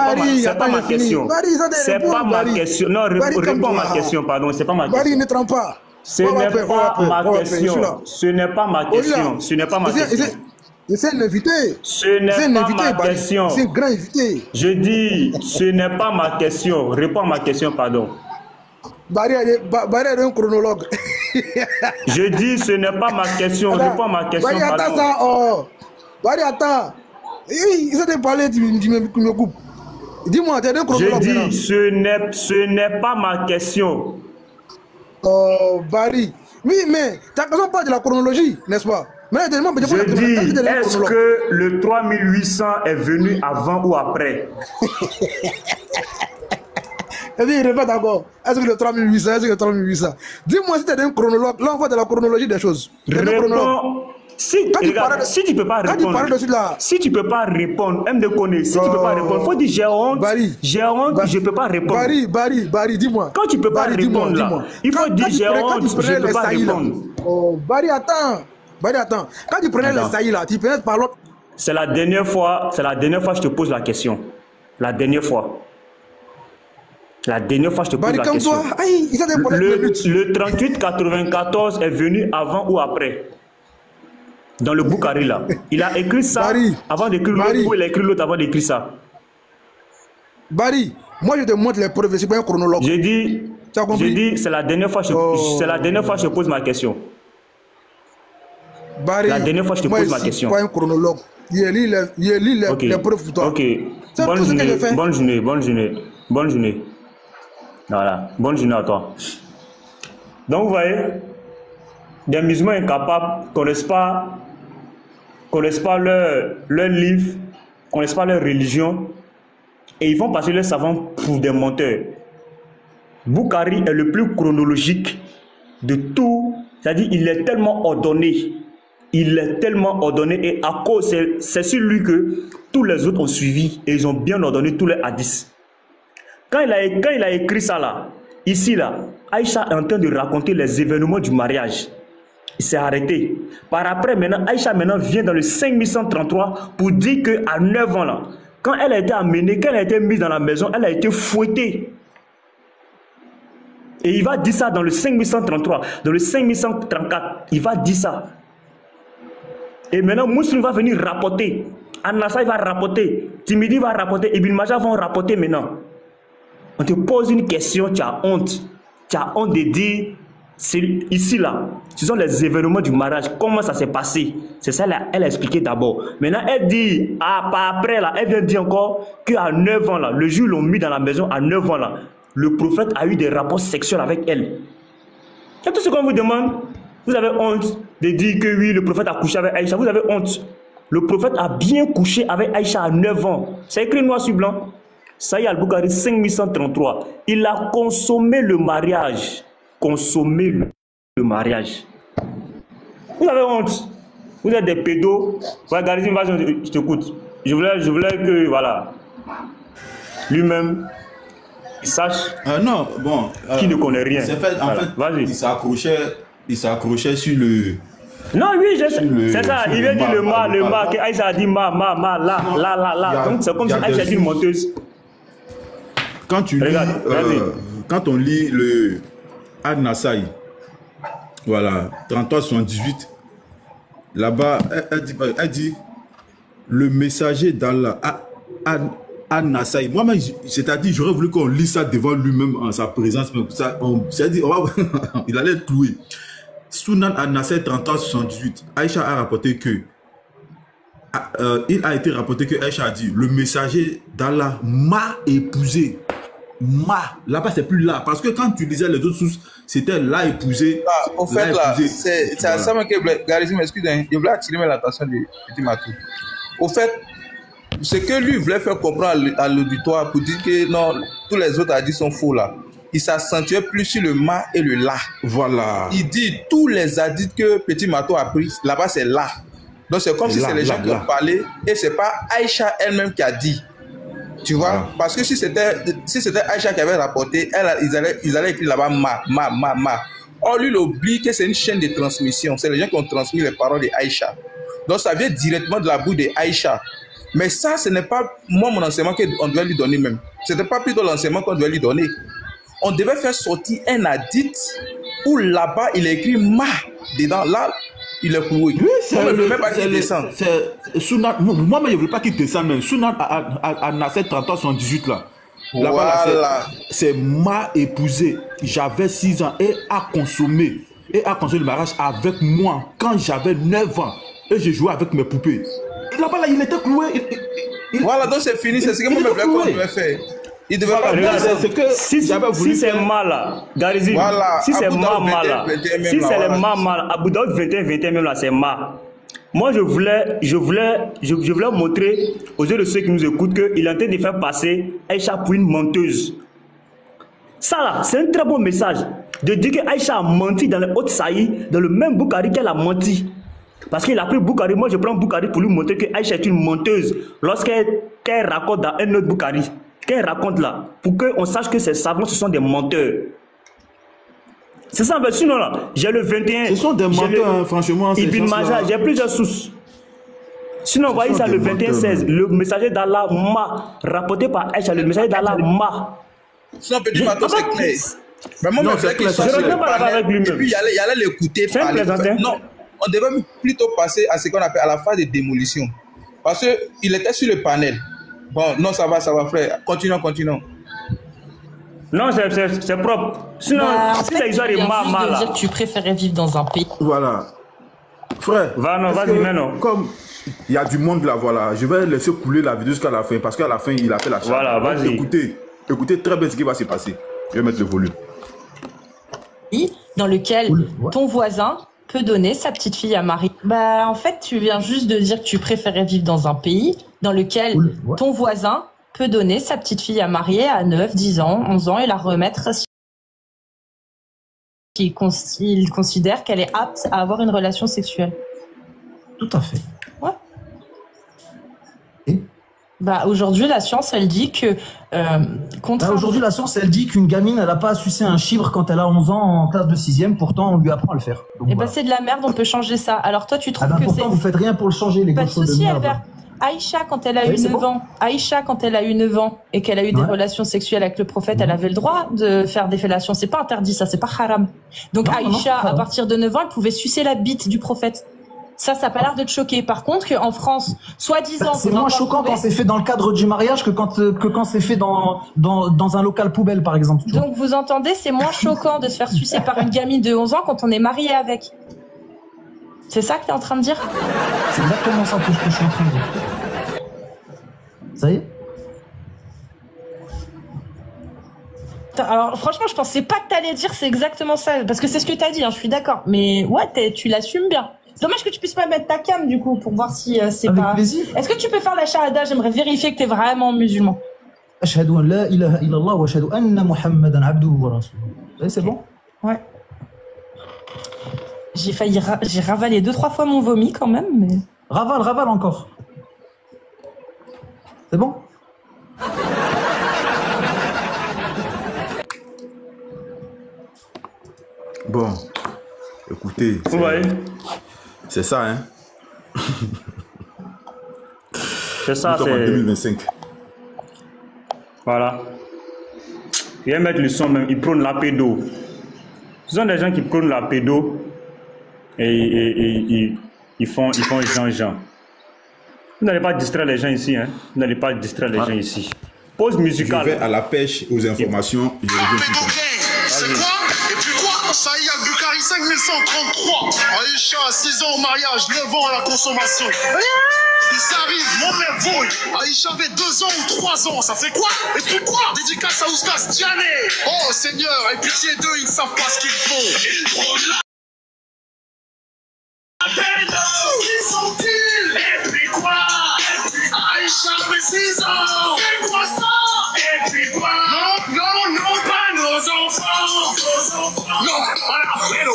pas ma question. C'est pas ma question. Non, réponds à ma question, pardon. C'est pas ma question. Barry, ne trompe pas. Ce n'est pas ma question. Ce n'est pas ma question. Ce n'est pas ma question. C'est l'invité. Ce n'est pas ma question. C'est un grand invité. Je dis, ce n'est pas ma question. Réponds à ma question, pardon. Barry est un chronologue. Je dis, ce n'est pas ma question. Réponds à ma question, Barry, pardon. attends ça. Oh. Barry, attends. Il s'était parlé, tu me coupes. Dis-moi, tu es un chronologue. Je dis, ce n'est pas ma question. Oh, Barry. Oui, mais tu as raison pas de la chronologie, n'est-ce pas? Je dis, est-ce que le 3800 est venu avant ou après? Il répète encore. Est-ce que le 3800, est-ce que le 3800? Dis-moi si tu es un chronologue. Là, on voit de la chronologie des choses. Réponds. Si tu ne peux pas répondre, si tu peux pas répondre, M de connaître, si tu peux pas répondre, faut dire j'ai honte, je peux pas répondre. Barry, dis-moi. Quand tu peux pas répondre là, il faut dire j'ai honte, je peux pas répondre. Oh, Barry, attends. Quand tu prenais les saillies là, tu prenais par l'autre. C'est la dernière fois que je te pose la question. La dernière fois je te pose la question. Le 3894 est venu avant ou après? Dans le Bukhari là. Il a écrit ça avant d'écrire l'autre ou il a écrit l'autre avant d'écrire ça? Barry, moi je te montre les preuves, c'est pas un chronologue. J'ai dit, c'est la dernière fois que je pose ma question. Barry, la dernière fois que je te pose ma question. Pas un chronologue. Il lit les preuves pour toi. Ok. Bonne journée. Voilà. Bonne journée à toi. Donc vous voyez, des musulmans incapables connaissent pas leur livre, connaissent pas leur religion, et ils vont passer leur savant pour des menteurs. Bukhari est le plus chronologique de tout, c'est-à-dire il est tellement ordonné. Et à cause, c'est sur lui que tous les autres ont suivi et ils ont bien ordonné tous les hadiths. Quand il a écrit ça là, ici là, Aïcha est en train de raconter les événements du mariage. Il s'est arrêté. Par après, maintenant, Aïcha maintenant vient dans le 5133 pour dire qu'à 9 ans, là, quand elle a été amenée, quand elle a été mise dans la maison, elle a été fouettée. Et il va dire ça dans le 5133, dans le 5134, il va dire ça. Et maintenant, Mousseline va venir rapporter. Anassa va rapporter. Timidi va rapporter. Ibn Majah vont rapporter maintenant. On te pose une question, tu as honte. Tu as honte de dire, ici là, ce sont les événements du mariage. Comment ça s'est passé? C'est ça, elle a expliqué d'abord. Maintenant, elle dit, pas après là, elle vient dire encore qu'à 9 ans là, le jour où l'ont mis dans la maison, à 9 ans là, le prophète a eu des rapports sexuels avec elle. C'est tout ce qu'on vous demande. Vous avez honte de dire que oui, le prophète a couché avec Aïcha. Vous avez honte. Le prophète a bien couché avec Aïcha à 9 ans. C'est écrit noir sur blanc. Sahih al-Bukhari 5133. Il a consommé le mariage. Consommé le mariage. Vous avez honte. Vous êtes des pédos. Regardez une version, je t'écoute. Je voulais que, voilà, lui-même, il sache. Non, bon. Qui ne connaît rien. En fait, il s'accrochait sur le. Non, oui, c'est ça. Il vient dire le ma, que Aïcha a dit ma, là. Donc c'est comme si Aïcha a dit une menteuse. Quand tu lis, quand on lit le An-Nasaï, voilà, 33-78, là-bas, elle dit le messager d'Allah, An-Nasaï. Moi-même, c'est-à-dire, j'aurais voulu qu'on lise ça devant lui-même en sa présence, mais ça, c'est-à-dire, il allait être cloué. Sunan An-Nasaï 33-78, Aïcha a rapporté que il a été rapporté que Aïcha a dit le messager d'Allah m'a épousé. Là-bas, c'est plus là. Parce que quand tu lisais les autres sources, c'était l'a épousé. Au fait, là, c'est à ça que Garizim, excusez-moi, je voulais attirer l'attention du petit Matou. Au fait, ce que lui voulait faire comprendre à l'auditoire pour dire que non, tous les autres hadiths sont faux là. Il s'accentuait plus sur le ma et le la. Voilà. Il dit tous les hadiths que Petit Matou a pris, là-bas c'est là. Donc c'est comme si c'est les gens qui ont parlé et c'est pas Aïcha elle-même qui a dit. Tu vois, parce que si c'était Aïcha qui avait rapporté, ils allaient écrire là-bas ma. Or lui il oublie que c'est une chaîne de transmission. C'est les gens qui ont transmis les paroles de Aïcha. Donc ça vient directement de la bouche de Aïcha. Mais ça, ce n'est pas moi mon enseignement qu'on doit lui donner même. Ce n'était pas plutôt l'enseignement qu'on doit lui donner. On devait faire sortir un hadith où là-bas il a écrit ma dedans. Là, il est cloué. Oui, c'est moi, je ne veux même pas qu'il descende. Moi-même, je ne veux pas qu'il descende. Mais Sunan à Nasser 33-78 là. Là-bas, voilà. C'est ma épousée. J'avais 6 ans et a consommé le mariage avec moi quand j'avais 9 ans. Et je jouais avec mes poupées. Là-bas, là, il était cloué. Voilà, donc c'est fini. C'est ce que moi, je voulais qu'on devait faire. Il devait pas si c'est mal là, Garizim, voilà, si c'est mal là, si c'est le mal, Abu Daoud 21 même là, c'est mal. Moi je voulais montrer aux yeux de ceux qui nous écoutent qu'il est en train de faire passer Aïcha pour une menteuse. Ça là, c'est un très bon message de dire que Aïcha a menti dans le Haut-Saïd, dans le même Bukhari qu'elle a menti. Parce qu'il a pris Bukhari, moi je prends Bukhari pour lui montrer que Aïcha est une menteuse lorsqu'elle raconte dans un autre Bukhari. Qu'elle raconte là, pour qu'on sache que ces savants, ce sont des menteurs. C'est ça, mais sinon là, j'ai le 21. Ce sont des menteurs, franchement. Ibn Majah, j'ai plusieurs sources. Sinon, vous voyez ça, le 21-16, le messager d'Allah m'a, rapporté par Aïcha, le messager d'Allah m'a. Sinon, petit matin, c'est clair. Mais moi, je ne reviens pas avec lui-même. Et puis, il allait l'écouter parler. Non, on devait plutôt passer à ce qu'on appelle à la phase de démolition. Parce qu'il était sur le panel. Bon, non, ça va, frère. Continuons. Non, c'est propre. Sinon, si les gens sont mal là. Tu préférais vivre dans un pays. Voilà. Frère. Vas-y, maintenant. Comme il y a du monde là, voilà. Je vais laisser couler la vidéo jusqu'à la fin. Parce qu'à la fin, il a fait la charge. Voilà, vas-y. Écoutez très bien ce qui va se passer. Je vais mettre le volume. Dans lequel ton voisin peut donner sa petite fille à Marie. Bah, en fait, tu viens juste de dire que tu préférais vivre dans un pays dans lequel ton voisin peut donner sa petite fille à marier à 9, 10 ans, 11 ans et la remettre s'il considère qu'elle est apte à avoir une relation sexuelle. Tout à fait. Ouais. Bah, aujourd'hui, la science, elle dit que... Aujourd'hui, la science, elle dit qu'une gamine, elle n'a pas à sucer un chibre quand elle a 11 ans en classe de 6e. Pourtant, on lui apprend à le faire. Donc, et bah, c'est de la merde, on peut changer ça. Alors toi, tu trouves que pourtant, vous faites rien pour le changer, les pas de gosses de souci, merde. Albert. Aïcha, quand elle a eu 9 ans, et qu'elle a eu des relations sexuelles avec le prophète, elle avait le droit de faire des fellations. C'est pas interdit, ça, c'est pas haram. Donc Aïcha, à partir de 9 ans, elle pouvait sucer la bite du prophète. Ça n'a pas l'air de te choquer. Par contre, qu'en France, soi-disant... C'est moins choquant quand c'est fait dans le cadre du mariage que quand c'est fait dans un local poubelle, par exemple. Donc vous entendez, c'est moins choquant de se faire sucer par une gamine de 11 ans quand on est marié avec. C'est ça que tu es en train de dire? C'est exactement ça que je suis en train de dire. Ça y est? Alors franchement, je pensais pas que tu allais dire c'est exactement ça. Parce que c'est ce que tu as dit, hein, je suis d'accord. Mais ouais, tu l'assumes bien. C'est dommage que tu puisses pas mettre ta cam du coup pour voir si c'est pas... Avec plaisir. Est-ce que tu peux faire la shahada? J'aimerais vérifier que tu es vraiment musulman. Ashhadu an la ilaha illallah wa ashhadu anna Muhammadan abduhu wa rasuluhu. C'est bon? Ouais. J'ai ravalé 2-3 fois mon vomi quand même, mais... Ravale encore. C'est bon? Bon, écoutez, c'est ça, hein. C'est ça, c'est... en 2025. Voilà. Viens mettre le son même, ils prônent la pédo. Ce sont des gens qui prônent la pédo et ils font Jean-Jean. Vous n'allez pas distraire les gens ici, hein. Vous n'allez pas distraire les gens ici. Pause musicale. Je vais à la pêche aux informations. Je reviens tout de suite. C'est quoi? Et puis quoi? Saïd Al-Bukhari 5133. Aïcha, 6 ans au mariage, 9 ans à la consommation. Ils arrivent, mon père vouille. Aïcha avait 2 ans ou 3 ans, ça fait quoi? Et puis quoi? Dédicace à Oustaz Diané. Oh Seigneur, et pitié d'eux, ils ne savent pas ce qu'ils font. Ils prônent la peine. Qui sont-ils? Et puis quoi? Aïcha avait 6 ans. C'est quoi ça? Et puis quoi? Non, pas nos enfants. Non, voilà, pédo.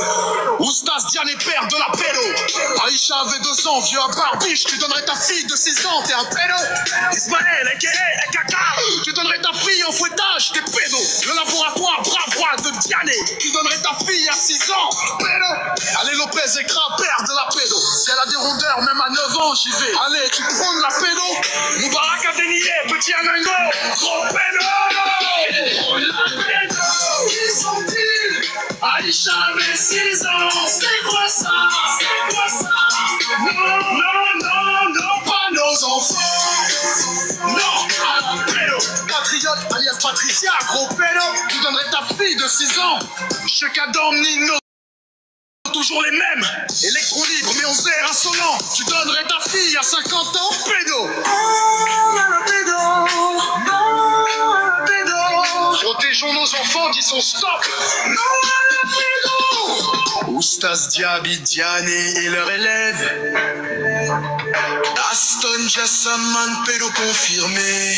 Oustaz Diané, père de la pédo. Aïcha avait 2 ans, vieux à barbiche. Tu donnerais ta fille de 6 ans, t'es un pédo. Ismaël, Kaka, tu donnerais ta fille en fouettage, t'es pédo. Le laboratoire Bravois de Diané. Tu donnerais ta fille à 6 ans, pédo. Allez, Lopez Ekra, père de la pédo. Si elle a des rondeurs, même à 9 ans, j'y vais. Allez, tu prônes la pédo. Moubarak a dénié, petit Anango. Gros pédo. La pédo. Qui sont-ils? Aïcha avait 6 ans. C'est quoi ça? C'est quoi ça? Non, pas nos enfants. Non, à la pédo. Patriote, alias Patricia, gros pédo. Tu donnerais ta fille de 6 ans. Chekadom, Nino. Toujours les mêmes. Électron libre, mais on sert insolent. Tu donnerais ta fille à 50 ans, pédo. Protégeons nos enfants, disons stop. Oustaz Diaby Diané et leurs élèves. Aston Jassaman, pédo confirmé.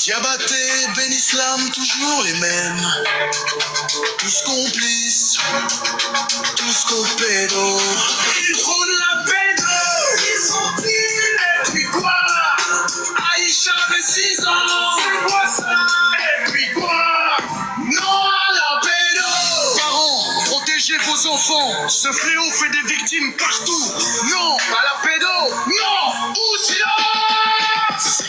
Diabaté, Ben Islam, toujours les mêmes. Tous complices, tous copédos. Ils prônent la pédo. Ils sont-ils? Et puis quoi? Aïcha avait 6 ans. C'est quoi ça? Et puis quoi? Non à la pédo. Parents, protégez vos enfants. Ce fléau fait des victimes partout. Non à la pédo. Non ou silence.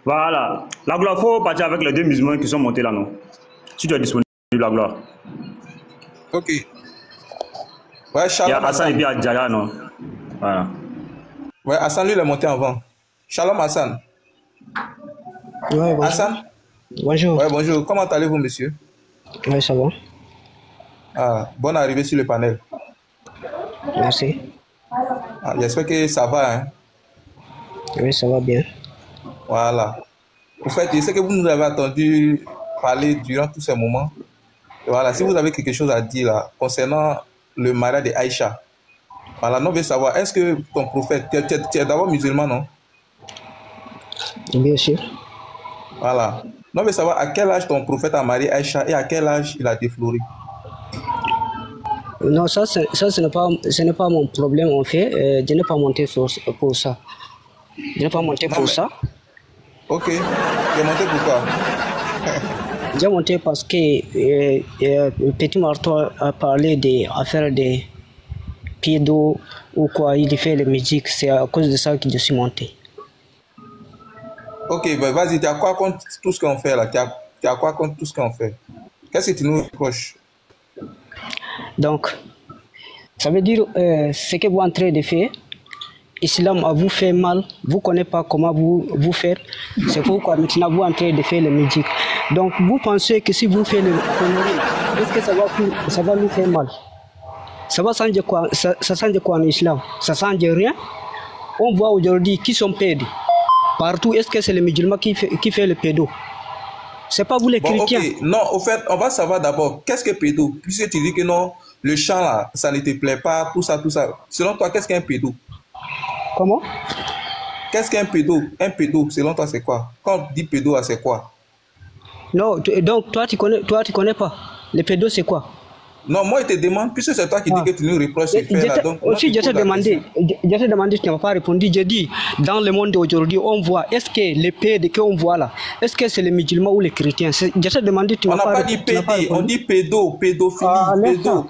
Voilà. La gloire, il faut partir avec les 2 musulmans qui sont montés là, non? Si tu es disponible, la gloire. Ok. Ouais, Shalom. Il y a Hassan et puis Adjara, non? Voilà. Ouais, Hassan, lui, il est monté avant. Shalom, Hassan. Ouais, bonjour. Hassan? Bonjour. Ouais, bonjour. Comment allez-vous, monsieur? Ouais, ça va. Ah, bonne arrivée sur le panel. Merci. Ah, j'espère que ça va, hein? Oui, ça va bien. Voilà. En fait, je sais que vous nous avez entendu parler durant tous ces moments. Voilà, si vous avez quelque chose à dire là, concernant le mariage de Aïcha, voilà, nous voulons savoir, est-ce que ton prophète, tu es d'abord musulman, non? Bien sûr. Voilà. Nous voulons savoir à quel âge ton prophète a marié Aïcha et à quel âge il a défloré. Non, ça ce n'est pas mon problème en fait. Je n'ai pas monté pour ça. Je n'ai pas monté pour ça. Ok. Tu as monté pourquoi? J'ai monté parce que Petit Marteau a parlé des affaires des pédos ou quoi, il fait la musique. C'est à cause de ça que je suis monté. Ok, ben vas-y, tu as quoi contre tout ce qu'on fait là? Tu as quoi contre tout ce qu'on fait? Qu'est-ce que tu nous reproches? Donc, ça veut dire ce que vous êtes en train de faire, l'islam a vous fait mal, vous ne connaissez pas comment vous faire, c'est pourquoi maintenant vous êtes en train de faire la musique. Donc, vous pensez que si vous faites le connerie, est-ce que ça va nous faire mal? Ça va changer quoi? Ça change quoi en islam? Ça change rien. On voit aujourd'hui qui sont pédés. Partout, est-ce que c'est les musulmans qui fait le pédo? C'est pas vous les chrétiens. Okay. Non, au fait, on va savoir d'abord, qu'est-ce que pédo? Puisque tu dis que non, le chant là, ça ne te plaît pas, tout ça, tout ça. Selon toi, qu'est-ce qu'un pédo? Comment? Qu'est-ce qu'un pédo? Un pédo, selon toi, c'est quoi? Quand on dit pédo, c'est quoi? Non, donc toi, tu connais pas. Le pédo, c'est quoi? Non, moi, je te demande, puisque c'est toi qui dis que tu nous reproches ce fait là. Donc, aussi, je te demandé, tu n'as pas répondu. J'ai dit, dans le monde d'aujourd'hui, on voit, est-ce que les pédos qu'on voit là, est-ce que c'est les musulmans ou les chrétiens? Je te demandé, tu n'as pas répondu. On n'a pas dit pédé, on dit pédo, pédophilie, pédo.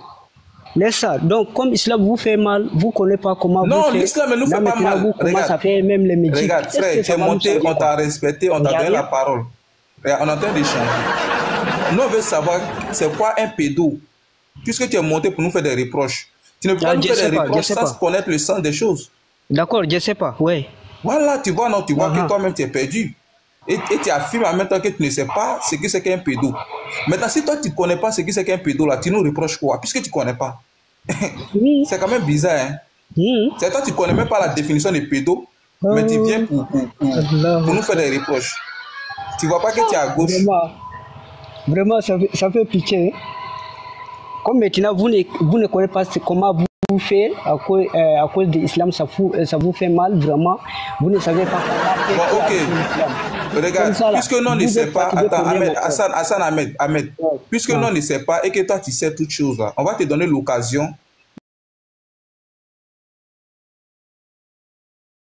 Laisse ça. Donc, comme l'islam vous fait mal, vous ne connaissez pas comment non, vous faites. Non, l'islam ne nous fait pas mal. Regarde, ça fait même les médias. Regarde, frère, tu es monté, on t'a respecté, on t'a donné la parole. Regarde, on est en train d'échanger. Nous, on veut savoir, c'est quoi un pédo? Puisque tu es monté pour nous faire des reproches. Tu ne peux pas nous faire des reproches sans connaître le sens des choses. D'accord, je ne sais pas, oui. Voilà, tu vois, non, tu vois que toi-même, tu es perdu. Et tu affirmes en même temps que tu ne sais pas ce que c'est qu'un pédo. Maintenant, si toi, tu ne connais pas ce que c'est qu'un pédo, là, tu nous reproches quoi? Puisque tu ne connais pas. Oui. C'est quand même bizarre, hein? Oui. C'est toi, tu ne connais même pas la définition de pédo, mais tu viens pour nous faire des reproches. Tu ne vois pas que tu es à gauche. Vraiment, ça fait pitié. Comme maintenant, vous ne connaissez pas comment vous faites à cause de l'islam, ça vous fait mal, vraiment. Vous ne savez pas comment faire. Bon, ok. Regarde, ça, puisque nous ne sait pas, attends, Ahmed, puisque nous ne sait pas et que toi tu sais toutes choses là, on va te donner l'occasion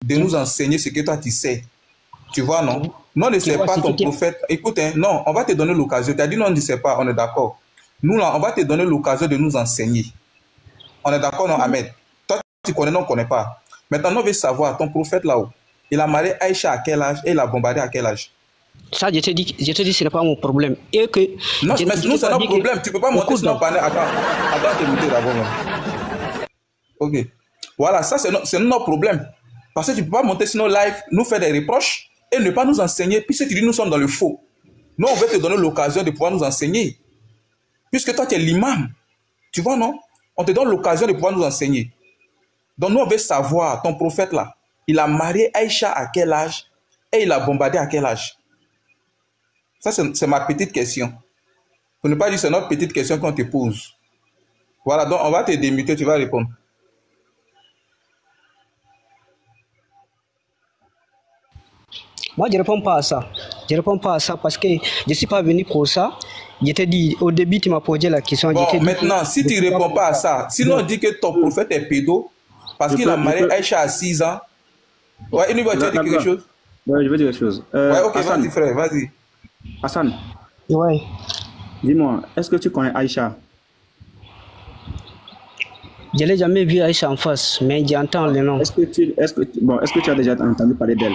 de nous enseigner ce que toi tu sais. Tu vois, non? Nous ne sait pas ton prophète. Écoute, hein, non, on va te donner l'occasion. Tu as dit non, on ne sait pas, on est d'accord. Nous, là, on va te donner l'occasion de nous enseigner. On est d'accord, non, Ahmed? Toi, tu connais, non, on ne connaît pas. Maintenant, nous, on veut savoir, ton prophète là-haut, il a marié Aïcha à quel âge et il a bombardé à quel âge? Ça, je te dis, ce n'est pas mon problème. Et que, non, mais nous, c'est notre problème. Tu ne peux pas monter sur nos panneaux. Attends, te monter d'abord. Ok. Voilà, ça, c'est notre problème. Parce que tu ne peux pas monter sur nos lives, nous faire des reproches et ne pas nous enseigner, puisque tu dis nous sommes dans le faux. Nous, on veut te donner l'occasion de pouvoir nous enseigner. Puisque toi, tu es l'imam. Tu vois, non? On te donne l'occasion de pouvoir nous enseigner. Donc, nous, on veut savoir, ton prophète, là, il a marié Aïcha à quel âge et il a bombardé à quel âge? Ça, c'est ma petite question. Pour ne pas dire, c'est notre petite question qu'on te pose. Voilà, donc, on va te démuter, tu vas répondre. Moi, je ne réponds pas à ça. Je ne réponds pas à ça parce que je ne suis pas venu pour ça. Je t'ai dit, au début, tu m'as posé la question. Bon, maintenant, si tu ne réponds pas à ça, sinon on dit que ton prophète est pédo parce qu'il a marié Aïcha à 6 ans. Ouais, il va dire quelque chose. Ouais, je veux dire quelque chose. Ouais, ok, vas-y, frère, vas-y. Hassan. Ouais. Dis-moi, est-ce que tu connais Aïcha? Je n'ai jamais vu Aïcha en face, mais j'entends le nom. Est-ce que tu as déjà entendu parler d'elle?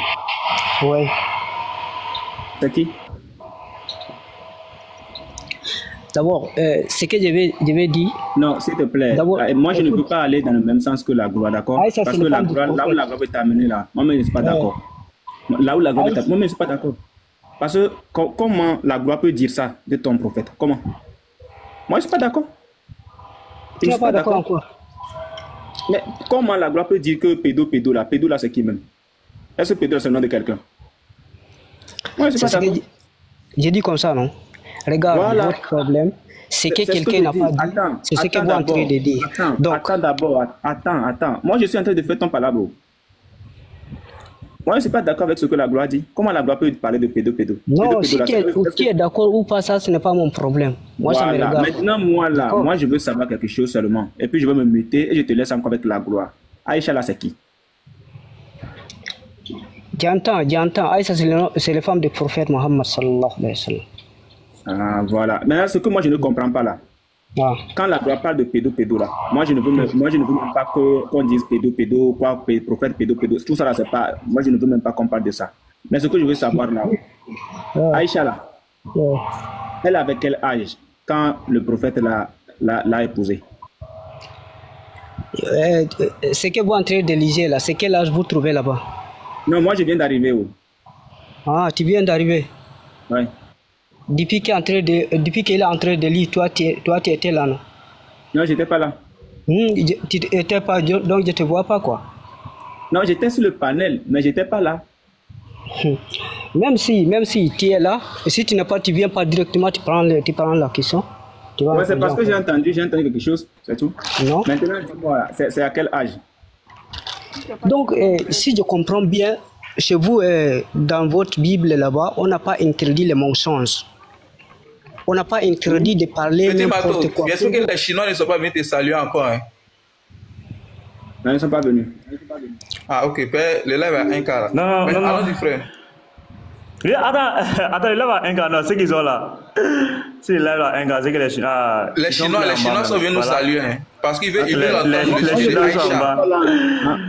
Oui. C'est qui? D'abord, ce que je vais dire... Non, s'il te plaît. Moi, je ne peux pas aller dans le même sens que la gloire, d'accord? Parce que la gloire, là où la gloire veut t'amener là, moi-même, je ne suis pas d'accord. Là où la gloire veut t'amener, moi-même, je ne suis pas d'accord. Parce que comment la gloire peut dire ça de ton prophète? Comment? Moi, je ne suis pas d'accord. Tu n'es pas d'accord en quoi? Mais comment la gloire peut dire que pédo là, c'est qui même? Est-ce que pédo c'est le nom de quelqu'un? Moi, je ne suis pas d'accord. J'ai dit comme ça, non? Regarde, voilà. Votre problème, ce que quelqu'un n'a pas dit, c'est ce que vous êtes en train de dire. Attends d'abord, attends. Moi, je suis en train de faire ton palabre. Moi, je ne suis pas d'accord avec ce que la gloire dit. Comment la gloire peut parler de pédo? Non, si tu es d'accord ou pas, ça, ce n'est pas mon problème. Moi, ça me regarde. Maintenant, moi, je veux savoir quelque chose seulement. Et puis, je vais me muter et je te laisse encore avec la gloire. Aïcha, là, c'est qui? J'entends. Aïcha, c'est la femme du prophète Mohammed sallallahu alayhi wa sallam. Ah, voilà. Maintenant, ce que moi, je ne comprends pas là. Ah. Quand la gloire parle de pédo là, moi je ne veux même pas qu'on dise pédo, quoi, prophète pédo, tout ça là, c'est pas, moi je ne veux même pas qu'on parle de ça. Mais ce que je veux savoir là, Aïcha là, elle avait quel âge quand le prophète l'a épousée? Ce que vous êtes en train de lire là, c'est quel âge vous trouvez là-bas? Non, moi je viens d'arriver. Ah, tu viens d'arriver? Oui. Depuis qu'il est en train de lire, toi tu étais là, non? Non, j'étais pas là. Tu étais pas, donc je te vois pas quoi? Non, j'étais sur le panel, mais j'étais pas là. Même si tu es là, et si tu n'es pas, tu viens pas directement, tu prends la question. Ouais, c'est parce que j'ai entendu quelque chose, c'est tout. Non. Maintenant, dis-moi, c'est à quel âge? Donc, si je comprends bien, chez vous, dans votre Bible là-bas, on n'a pas interdit les mensonges. On n'a pas interdit de parler n'importe quoi. Bien sûr que les Chinois ne sont pas venus te saluer encore. Hein. Non, ils ne sont pas venus. Ah, ok. Le live a un quart. Non. Allons du frère. Attends, le live a un quart. Non, c'est qu'ils sont là. Si le live a un quart, c'est que les Chinois... Les Chinois sont venus nous saluer. Hein, parce qu'ils veulent entendre le sujet d'Aïcha.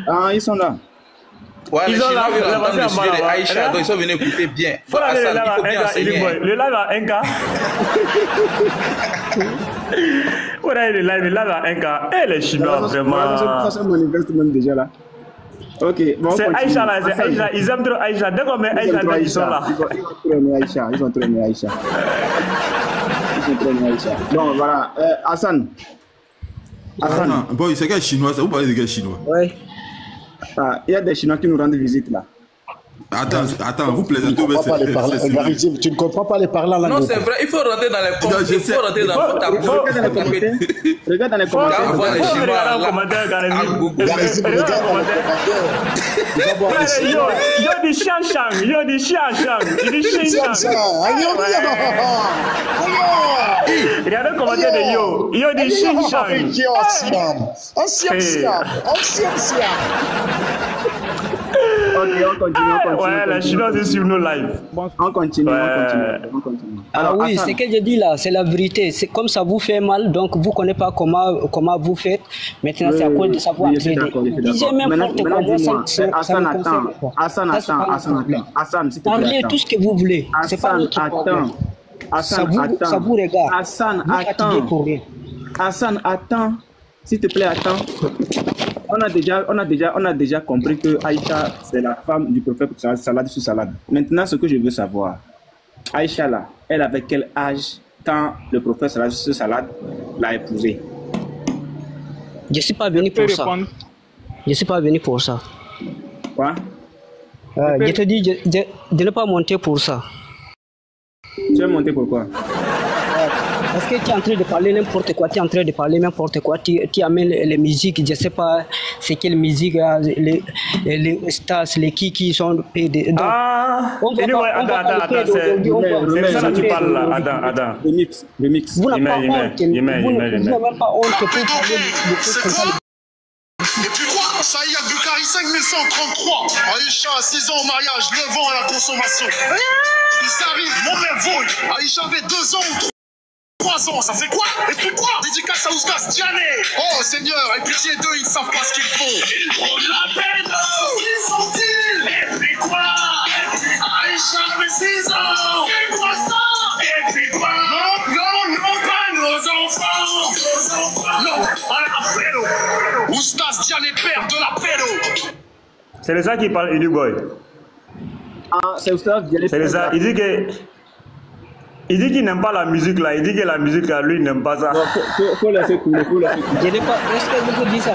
Ah, ils sont là. Ouais, les Chinois veulent entendre le sujet d'Aïcha, donc ils sont venus écouter bien. Il faut bien enseigner. Le live a un quart. Voilà, le live a un quart. Et les Chinois, vraiment... Ça, c'est mon investi même déjà là. Ok, bon, c'est Aïcha là, c'est Aïcha. Ils aiment trop Aïcha. Dès qu'on met Aïcha, ils sont là. Ils ont trop aimé Aïcha. Bon, voilà. Hassan. Bon, c'est quel Chinois? Vous parlez de quel Chinois? Oui. Il y a des Chinois qui nous rendent visite là. Attends, vous plaisantez. Tu ne comprends pas les parlants là. Non, c'est vrai, il faut rentrer dans les commentaires. Il faut rentrer dans ta Regarde dans les commentaires. Regarde les Chinois là. Yo di Xiang. Il dit Xiang. Regarde le commentaire de Yo. Yo di Xiang. Ok, on continue. Ouais, la Chinoise est sur nos lives. On continue. Alors oui, ce que je dis là, c'est la vérité. C'est comme ça vous fait mal, donc vous ne connaissez pas comment vous faites. Maintenant, c'est à cause de savoir trader. Disez n'importe quoi. Hassan, s'il te plaît. Parlez tout ce que vous voulez. C'est pas notre problème. Ça vous regarde. Hassan, attends. S'il te plaît, attends. On a déjà compris que Aïcha, c'est la femme du prophète salade sur salade. Maintenant, ce que je veux savoir, Aïcha là, elle avait quel âge quand le prophète salade sur salade l'a épousée? Je ne suis pas venu pour ça. Je ne suis pas venu pour ça. Quoi? Je te dis, je n'ai pas monté pour ça. Tu es monté pourquoi? Parce que tu es en train de parler n'importe quoi, tu amènes les musiques, je ne sais pas c'est quelle musique, les stars, les qui sont... Ah, attends, c'est ça que tu parles là, attends. Remix. Vous n'avez pas honte, vous n'avez pas honte pour parler de choses comme ça. Et puis quoi? Saïd Abdoukari 5133. Aïcha, 6 ans au mariage, 9 ans à la consommation. Ils arrivent, mon père vole. Aïcha avait 2 ans ou 3 ans, ça fait quoi? Et puis quoi? Dédicace à Oustas Diané. Oh Seigneur, et pitié d'eux, ils savent pas ce qu'ils font. Ils font de la peine. Qui sont-ils? Et puis quoi? Aïcha avait 6 ans. Et quoi ça? Et puis quoi? Non, pas nos enfants. Non, à la pédo. Oustas Diané, père de la pédo. C'est le ça qui parle, Edu Boy. Ah, c'est Oustas Diané. C'est le ça, il dit qu'il n'aime pas la musique là, il dit que la musique là, lui, il n'aime pas ça. Faut laisser couler, Je n'ai pas, est-ce que je te dis ça?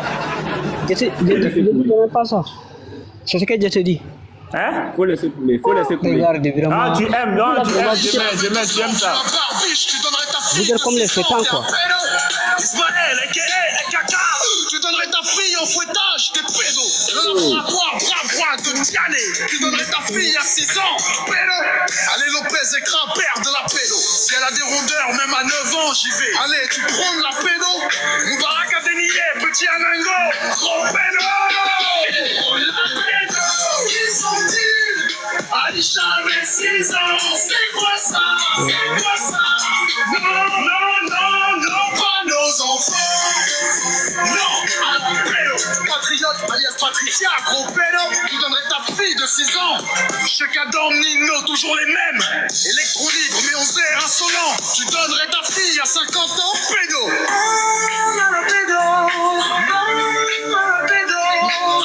Je ne dis pas ça. C'est ce que je te dis. Hein? Faut laisser couler. Regarde, vraiment. Ah, tu aimes, non, tu aimes ça. Tu donnerais ta Vous dire comme les 7 ans, quoi. Ismaël, Kaka, tu donnerais ta fille au fouettage, t'es pédo. Le laboratoire, bras de Tiané, tu donnerais ta fille à 6 ans, pédo. Allez, Lopez écran, père de la pédo. Si elle a des rondeurs, même à 9 ans, j'y vais. Allez, tu prends de la pédo. Moubarak a dénié, petit Anango, gros pédo. La pédo, ils sont-ils? Aïcha avait 6 ans, c'est quoi ça? C'est quoi ça? Non, pas nos enfants. Non, pédo. Patriote, alias Patricia, gros pédo. Tu donnerais ta fille de 6 ans. Chekadam, Nino, toujours les mêmes. Électro libre, mais on sert insolent. Tu donnerais ta fille à 50 ans, pédo. Pédo.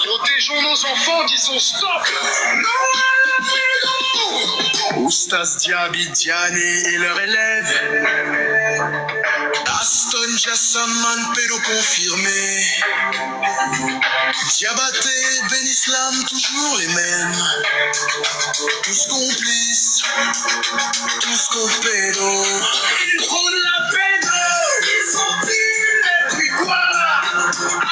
Protégeons nos enfants, disons stop. Oustaz Diaby Diané et leurs élèves. Aston Jassaman, pédo confirmé. Diabaté, Ben Islam, toujours les mêmes. Tous complices, tous compédo. Ils prônent la pédo, ils sont-ils? Et puis quoi?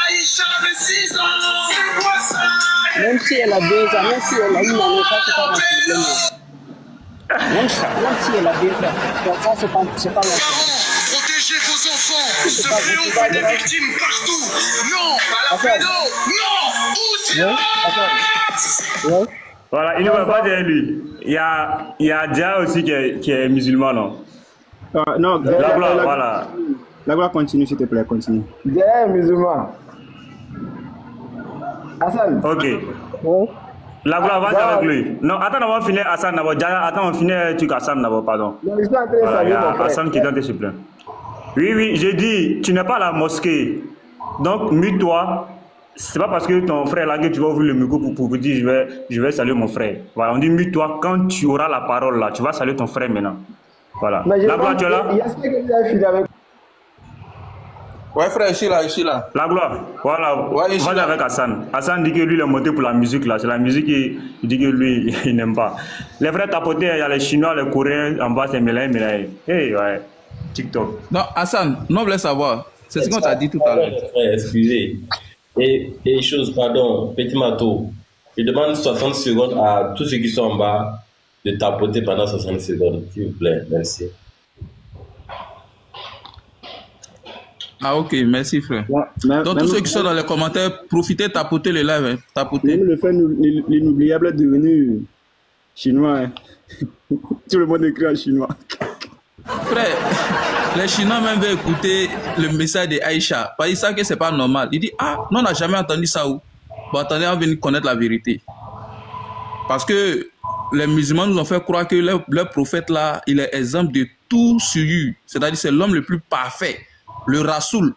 Aïcha avait 6 ans, c'est quoi ça? Même si elle a 2 ans, même si elle a 1 année, ça c'est pas mon problème. Même si elle a 2 ans, ça c'est pas mon problème. Protégez vos enfants, ce fléau fait des victimes partout. Non, à la pédo, non, ou silence. Voilà, il ne va pas derrière lui. Il y a Dia aussi qui est musulman, non? Non, la gloire, voilà. La gloire, continue, s'il te plaît, continue. Dia est musulman. Hassan. Ok. La gloire, vas-y avec lui. Non, attends, on va finir Hassan d'abord. Attends, on finit le truc Hassan d'abord, pardon. Non, je suis en train de saluer mon frère. Hassan qui donne des suppléments. Oui, j'ai dit, tu n'es pas à la mosquée. Donc, mute-toi. C'est pas parce que ton frère là que tu vas ouvrir le micro pour vous dire je vais saluer mon frère. Voilà, on dit mute-toi quand tu auras la parole là. Tu vas saluer ton frère maintenant. Voilà. La gloire, tu es là? Ouais, frère, je suis là. La gloire, voilà. Ouais, vas-y avec Hassan. Hassan dit que lui, il est monté pour la musique là. C'est la musique qu'il dit que lui, il n'aime pas. Les frères tapotés, il y a les Chinois, les Coréens, en bas, c'est Mélaï. Hey, ouais. TikTok. Non, Hassan, non, on voulait savoir. C'est ce qu'on t'a dit tout à l'heure. Excusez. Et chose, pardon, Petit Mato. Je demande 60 secondes à tous ceux qui sont en bas de tapoter pendant 60 secondes. S'il vous plaît, merci. Ah ok, merci frère. Ouais, donc tous ceux qui sont dans les commentaires, profitez, tapotez le live, tapotez. Même le fait l'inoubliable est devenu chinois. Hein. Tout le monde écrit en chinois. Frère, les Chinois même veulent écouter le message de Aïcha. Parce qu'ils savent que c'est pas normal. Ils disent, ah, non, on n'a jamais entendu ça où. Bon, attendez, on va venir connaître la vérité. Parce que les musulmans nous ont fait croire que leur prophète là, il est exemple de tout sur lui. C'est-à-dire c'est l'homme le plus parfait. Le Rasoul.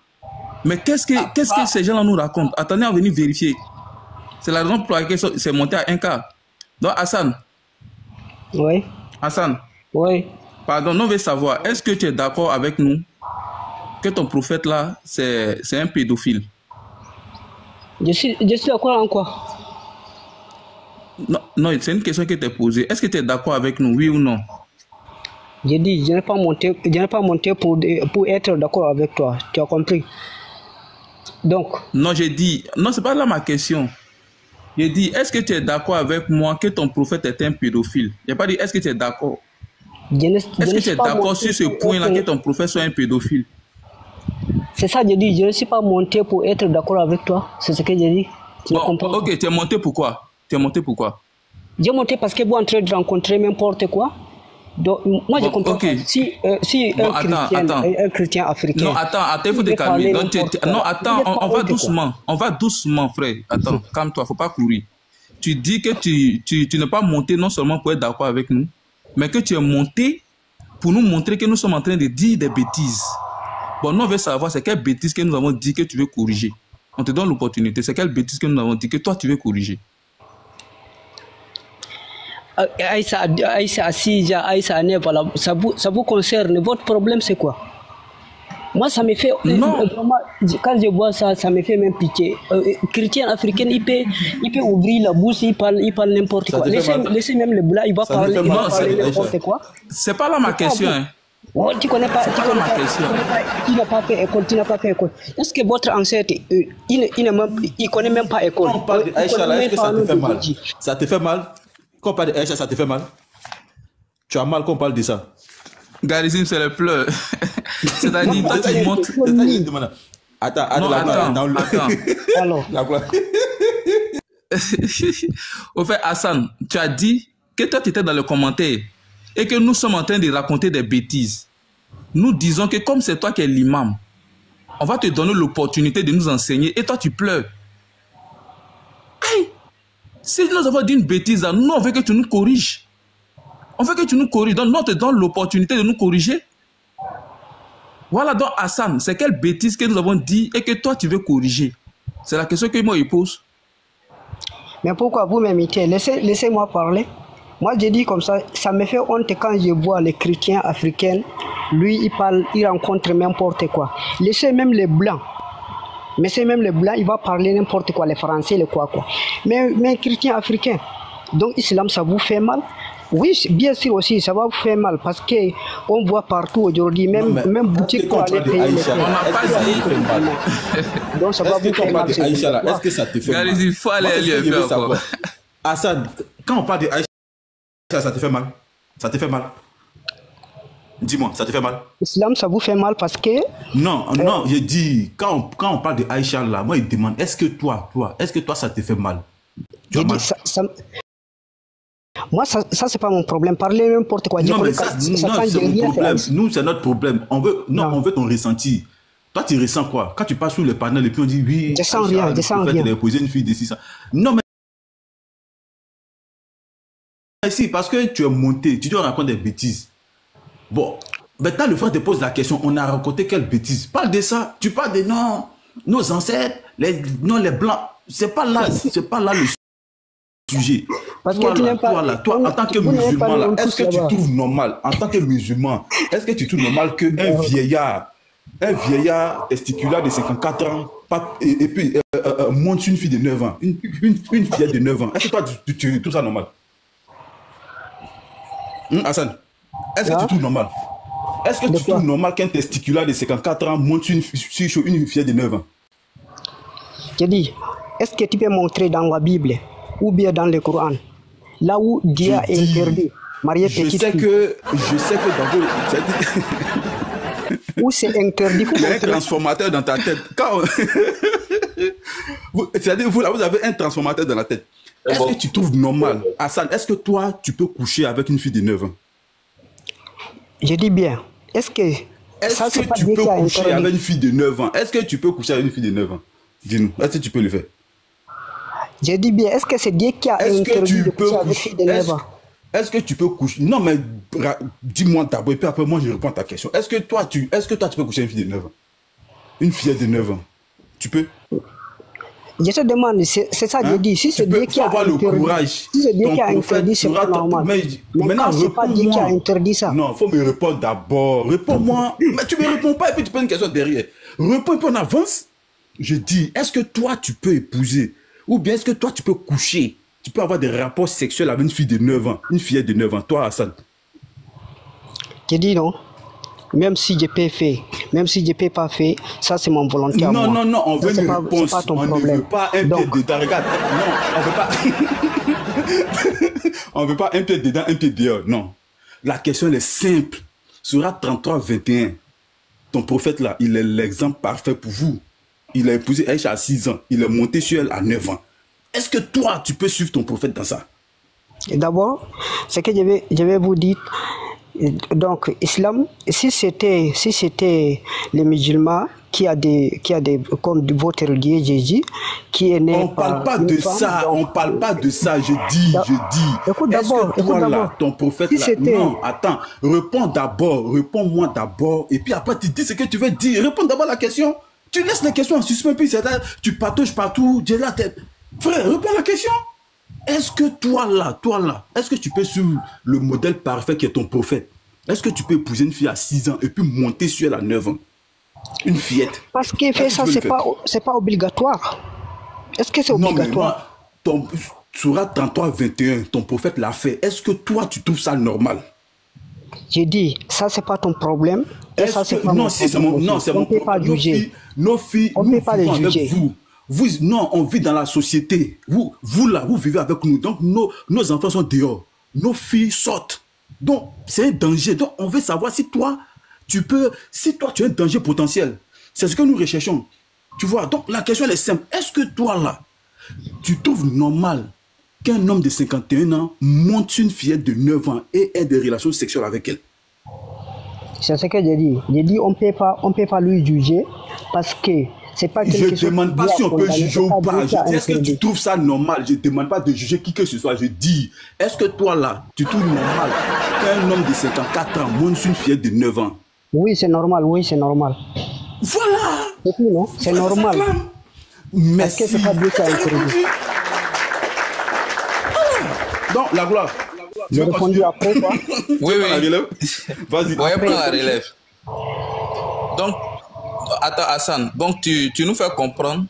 Mais qu'est-ce que ces gens-là nous racontent? Attendez, on va venir vérifier. C'est la raison pour laquelle c'est monté à 1K. Donc, Hassan. Oui. Hassan. Oui. Pardon, on veut savoir, est-ce que tu es d'accord avec nous que ton prophète là, c'est un pédophile? Je suis d'accord en quoi? Non, c'est une question que tu as posée. Est-ce que tu es d'accord avec nous, oui ou non? J'ai dit, je n'ai pas monté pour être d'accord avec toi. Tu as compris? Donc. Non, j'ai dit, non, c'est pas là ma question. J'ai dit, est-ce que tu es d'accord avec moi que ton prophète est un pédophile? Je n'ai pas dit, est-ce que tu es d'accord? Est-ce que tu es d'accord sur ce point-là que ton prophète soit un pédophile? C'est ça, j'ai dit, je ne suis pas monté pour être d'accord avec toi. C'est ce que j'ai dit. Bon, ok, tu es monté pourquoi? Tu es monté pourquoi? J'ai monté parce que vous êtes en train de rencontrer n'importe quoi. Donc, moi, je comprends. Okay. Si un chrétien africain. Non, attends, il faut te calmer. Non, attends, on va doucement. On va doucement, frère. Attends, calme-toi, il ne faut pas courir. Tu dis que tu n'es pas monté non seulement pour être d'accord avec nous, mais que tu es monté pour nous montrer que nous sommes en train de dire des bêtises. Bon, nous, on veut savoir c'est quelle bêtise que nous avons dit que tu veux corriger. On te donne l'opportunité. C'est quelle bêtise que nous avons dit que toi, tu veux corriger. Aïssa Assija, Aïssa Ane, voilà, ça vous concerne. Votre problème, c'est quoi? Moi, ça me fait... Non. Quand je vois ça, ça me fait même pitié. Chrétien africain, il peut ouvrir la bouche, il parle n'importe quoi. Laissez même le blanc, il va parler n'importe quoi. C'est pas là ma question. Hein. Oh, tu connais pas, tu n'as pas fait école, tu n'as pas fait école. Est-ce que votre ancêtre, il connaît même pas école? Quand on parle d'Aïcha, là, est-ce que ça te fait mal? Ça te fait mal? Quand on parle d'Aïcha, ça te fait mal? Tu as mal quand on parle de ça? Garizim, c'est le pleur. C'est-à-dire, toi, tu montes. Attends. Alors. Au fait, Hassan, tu as dit que toi, tu étais dans le commentaire et que nous sommes en train de raconter des bêtises. Nous disons que comme c'est toi qui es l'imam, on va te donner l'opportunité de nous enseigner et toi, tu pleures. Aïe! Si nous avons dit une bêtise, nous, on veut que tu nous corriges. On veut que tu nous corriges. Donc, nous, on te donne l'opportunité de nous corriger. Voilà, donc, Hassan, c'est quelle bêtise que nous avons dit et que toi, tu veux corriger? C'est la question que moi, il pose. Mais pourquoi vous m'imitez? Laissez-moi parler. Moi, j'ai dit comme ça me fait honte quand je vois les chrétiens africains. Lui, il parle, il rencontre n'importe quoi. Laissez même les blancs. Mais c'est même les blancs, il va parler n'importe quoi, les français, les quoi. Mais chrétiens africains, donc l'islam, ça vous fait mal? Oui, bien sûr aussi, ça va vous faire mal parce qu'on voit partout aujourd'hui, même boutique pour aller payer les on n'a pas dit. Donc ça va vous faire mal. Est-ce que ça te fait mal? Il faut aller lui faire. Hassan, quand on parle de Aïcha, ça te fait mal? Ça te fait mal? Dis-moi, ça te fait mal? L'islam, ça vous fait mal parce que... Non, je dis, quand on parle de Aïcha là, moi il demande, est-ce que toi, ça te fait mal? Je dis, moi, ça c'est pas mon problème. Parler n'importe quoi. Non, mais ça c'est mon problème. Nous, c'est notre problème. On veut ton ressenti. Toi, tu ressens quoi? Quand tu passes sur le panel et puis on dit, oui, je sens rien. Elle a posé une fille d'ici, ça. Non, mais si, parce que tu es monté, tu dois raconter des bêtises. Bon, maintenant le frère te pose la question, on a raconté quelle bêtise? Parle de ça. Tu parles de non, nos ancêtres, les blancs. C'est pas là le sujet. Parce toi, que toi, en tant que musulman, là, est-ce que tu trouves normal, en tant que musulman, est-ce que tu trouves normal qu'un vieillard testiculaire de 54 ans, et puis monte une fille de 9 ans, une fillette de 9 ans, est-ce que toi, tu trouves ça normal? Hassan, est-ce que tu trouves normal? Est-ce que tu trouves normal qu'un testiculaire de 54 ans monte une fillette de 9 ans? Je dis, est-ce que tu peux montrer dans la Bible ou bien dans le Coran, là où Dieu a interdit marier petite fille? Je sais que dans vos... Où c'est interdit? Il y a un transformateur dans ta tête. C'est-à-dire, vous avez un transformateur dans la tête. Est-ce que tu trouves normal, Hassan, est-ce que toi, tu peux coucher avec une fille de 9 ans? Je dis bien, est-ce que tu peux coucher avec une fille de 9 ans? Est-ce que tu peux coucher avec une fille de 9 ans? Dis-nous, est-ce que tu peux le faire? Je dis bien, est-ce que c'est Dieu qui a interdit de coucher avec une fille de 9 ans? Est-ce que tu peux coucher? Non, mais dis-moi d'abord, et puis après, moi, je réponds à ta question. Est-ce que toi, tu peux coucher avec une fille de 9 ans? Une fillette de 9 ans? Tu peux? Je te demande, c'est ça que je dis. Si c'est Dieu qui a interdit, si c'est Dieu qui a interdit, c'est pas normal. Mais quand c'est pas Dieu qui a interdit ça. Non, il faut me répondre d'abord. Réponds-moi. Mais tu me réponds pas et puis tu poses une question derrière. Réponds et puis on avance. Je dis, est-ce que toi, tu peux épouser? Ou bien est-ce que toi, tu peux coucher? Tu peux avoir des rapports sexuels avec une fille de 9 ans, une fillette de 9 ans. Toi, Hassan? Je dis non. Même si je peux faire, même si je peux pas faire, ça c'est mon volonté à moi. Non, on veut une réponse. On ne veut pas un pied dedans. Regarde, non, on veut pas un pied dedans, un pied dehors. Non. La question elle est simple. Surat 33, 21. Ton prophète là, il est l'exemple parfait pour vous. Il a épousé Aïcha à 6 ans. Il est monté sur elle à 9 ans. Est-ce que toi, tu peux suivre ton prophète dans ça? D'abord, ce que je vais vous dire. Donc, islam, si c'était les musulmans qui a des comme votre Dieu Jésus, qui est né. On parle pas de ça, on parle pas de ça. Je dis. Écoute d'abord, ton prophète là. Non, attends, réponds-moi d'abord, et puis après tu dis ce que tu veux dire. Réponds d'abord à la question. Tu laisses les questions en suspens, puis tu patauges partout, j'ai la tête. Frère, réponds à la question. Est-ce que toi là, est-ce que tu peux suivre le modèle parfait qui est ton prophète? Est-ce que tu peux épouser une fille à 6 ans et puis monter sur elle à 9 ans? Une fillette. Parce qu'il fait ça, c'est pas obligatoire. Est-ce que c'est obligatoire? Non, mais Surat 33, 21, ton prophète l'a fait. Est-ce que toi, tu trouves ça normal? J'ai dit, ça, c'est pas ton problème. Et ça, c'est pas non, mon si c'est problème. mon, On ne peut pas juger. Nos filles, on ne peut pas les juger. Non, on vit dans la société. Vous là, vous vivez avec nous. Donc, nos enfants sont dehors. Nos filles sortent. Donc, c'est un danger. Donc, on veut savoir si toi, tu es un danger potentiel. C'est ce que nous recherchons. Tu vois, donc la question elle est simple. Est-ce que toi là, tu trouves normal qu'un homme de 51 ans monte une fillette de 9 ans et ait des relations sexuelles avec elle? C'est ce que j'ai dit. J'ai dit on peut pas lui juger parce que c'est pas quelque chose. Je ne demande pas si on peut juger ou pas. Je dis, est-ce que tu trouves ça normal? Je ne demande pas de juger qui que ce soit. Je dis, est-ce que toi là, tu trouves normal qu'un homme de 54 ans monte une fillette de 9 ans? Oui, c'est normal. Oui, c'est normal. Voilà. C'est tout, non? C'est normal. Merci. Parce que c'est pas Dieu qui a introduit. Donc, la gloire. J'ai répondu après quoi? Oui. Vas-y. Ouais, prends la relève. Donc, attends Hassan, donc tu nous fais comprendre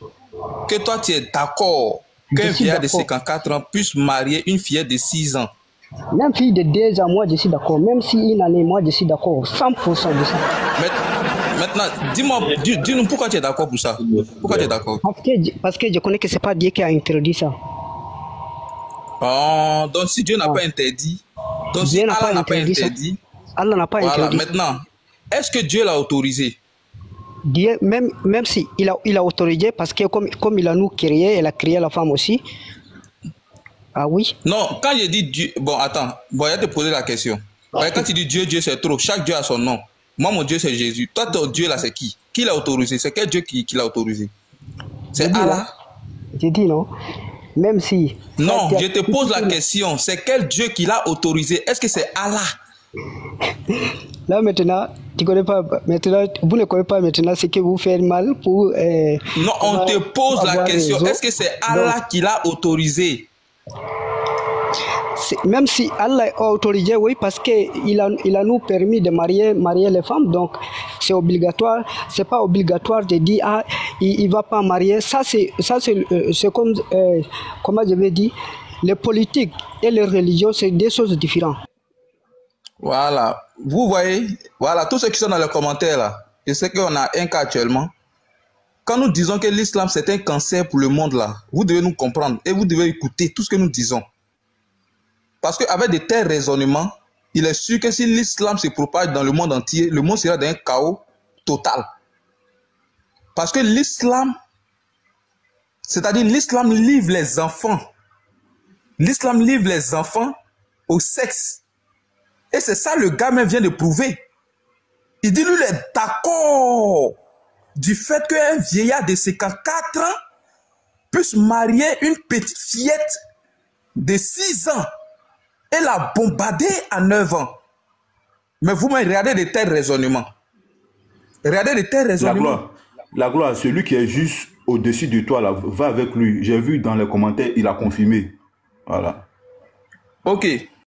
que toi tu es d'accord qu'un vieillard de 54 ans puisse marier une fillette de 6 ans. Même fille de 2 ans, moi je suis d'accord. Même si une année, moi je suis d'accord. 100% de ça. Maintenant, dis-nous pourquoi tu es d'accord pour ça. Pourquoi tu es d'accord? Parce que je connais que c'est pas Dieu qui a interdit ça. Oh, donc si Dieu n'a pas interdit, donc si Allah n'a pas interdit, Allah n'a pas interdit. Maintenant, est-ce que Dieu l'a autorisé? Dieu, même si il a autorisé, parce que comme il a nous créé, il a créé la femme aussi. Ah oui? Non, quand je dis Dieu, bon attends, je vais te poser la question. Quand tu dis Dieu, c'est trop. Chaque Dieu a son nom. Moi, mon Dieu, c'est Jésus. Toi, ton Dieu là, c'est qui? Qui l'a autorisé? C'est quel Dieu qui l'a autorisé? C'est Allah? J'ai dit non. Même si... Non, je te pose la question. C'est quel Dieu qui l'a autorisé? Est-ce que c'est Allah? Là maintenant, tu connais pas. Maintenant, vous ne connaissez pas maintenant ce que vous faites mal pour. Non, on te pose la question. Est-ce que c'est Allah qui l'a autorisé? Même si Allah a autorisé, oui, parce qu'il a nous permis de marier les femmes, donc c'est obligatoire. C'est pas obligatoire de dire il va pas marier. Ça c'est comme comment je vais dire, les politiques et les religions, c'est des choses différentes. Voilà, vous voyez, voilà, tous ceux qui sont dans les commentaires là, je sais qu'on a un cas actuellement. Quand nous disons que l'islam c'est un cancer pour le monde là, vous devez nous comprendre et vous devez écouter tout ce que nous disons. Parce qu'avec de tels raisonnements, il est sûr que si l'islam se propage dans le monde entier, le monde sera dans un chaos total. Parce que l'islam, c'est-à-dire l'islam livre les enfants. L'islam livre les enfants au sexe. Et c'est ça le gamin vient de prouver. Il dit, lui, il est d'accord du fait qu'un vieillard de 54 ans puisse marier une petite fillette de 6 ans et la bombarder à 9 ans. Mais vous me regardez de tels raisonnements. Regardez de tels raisonnements. La gloire, celui qui est juste au-dessus de toi, là, va avec lui. J'ai vu dans les commentaires, il a confirmé. Voilà. Ok.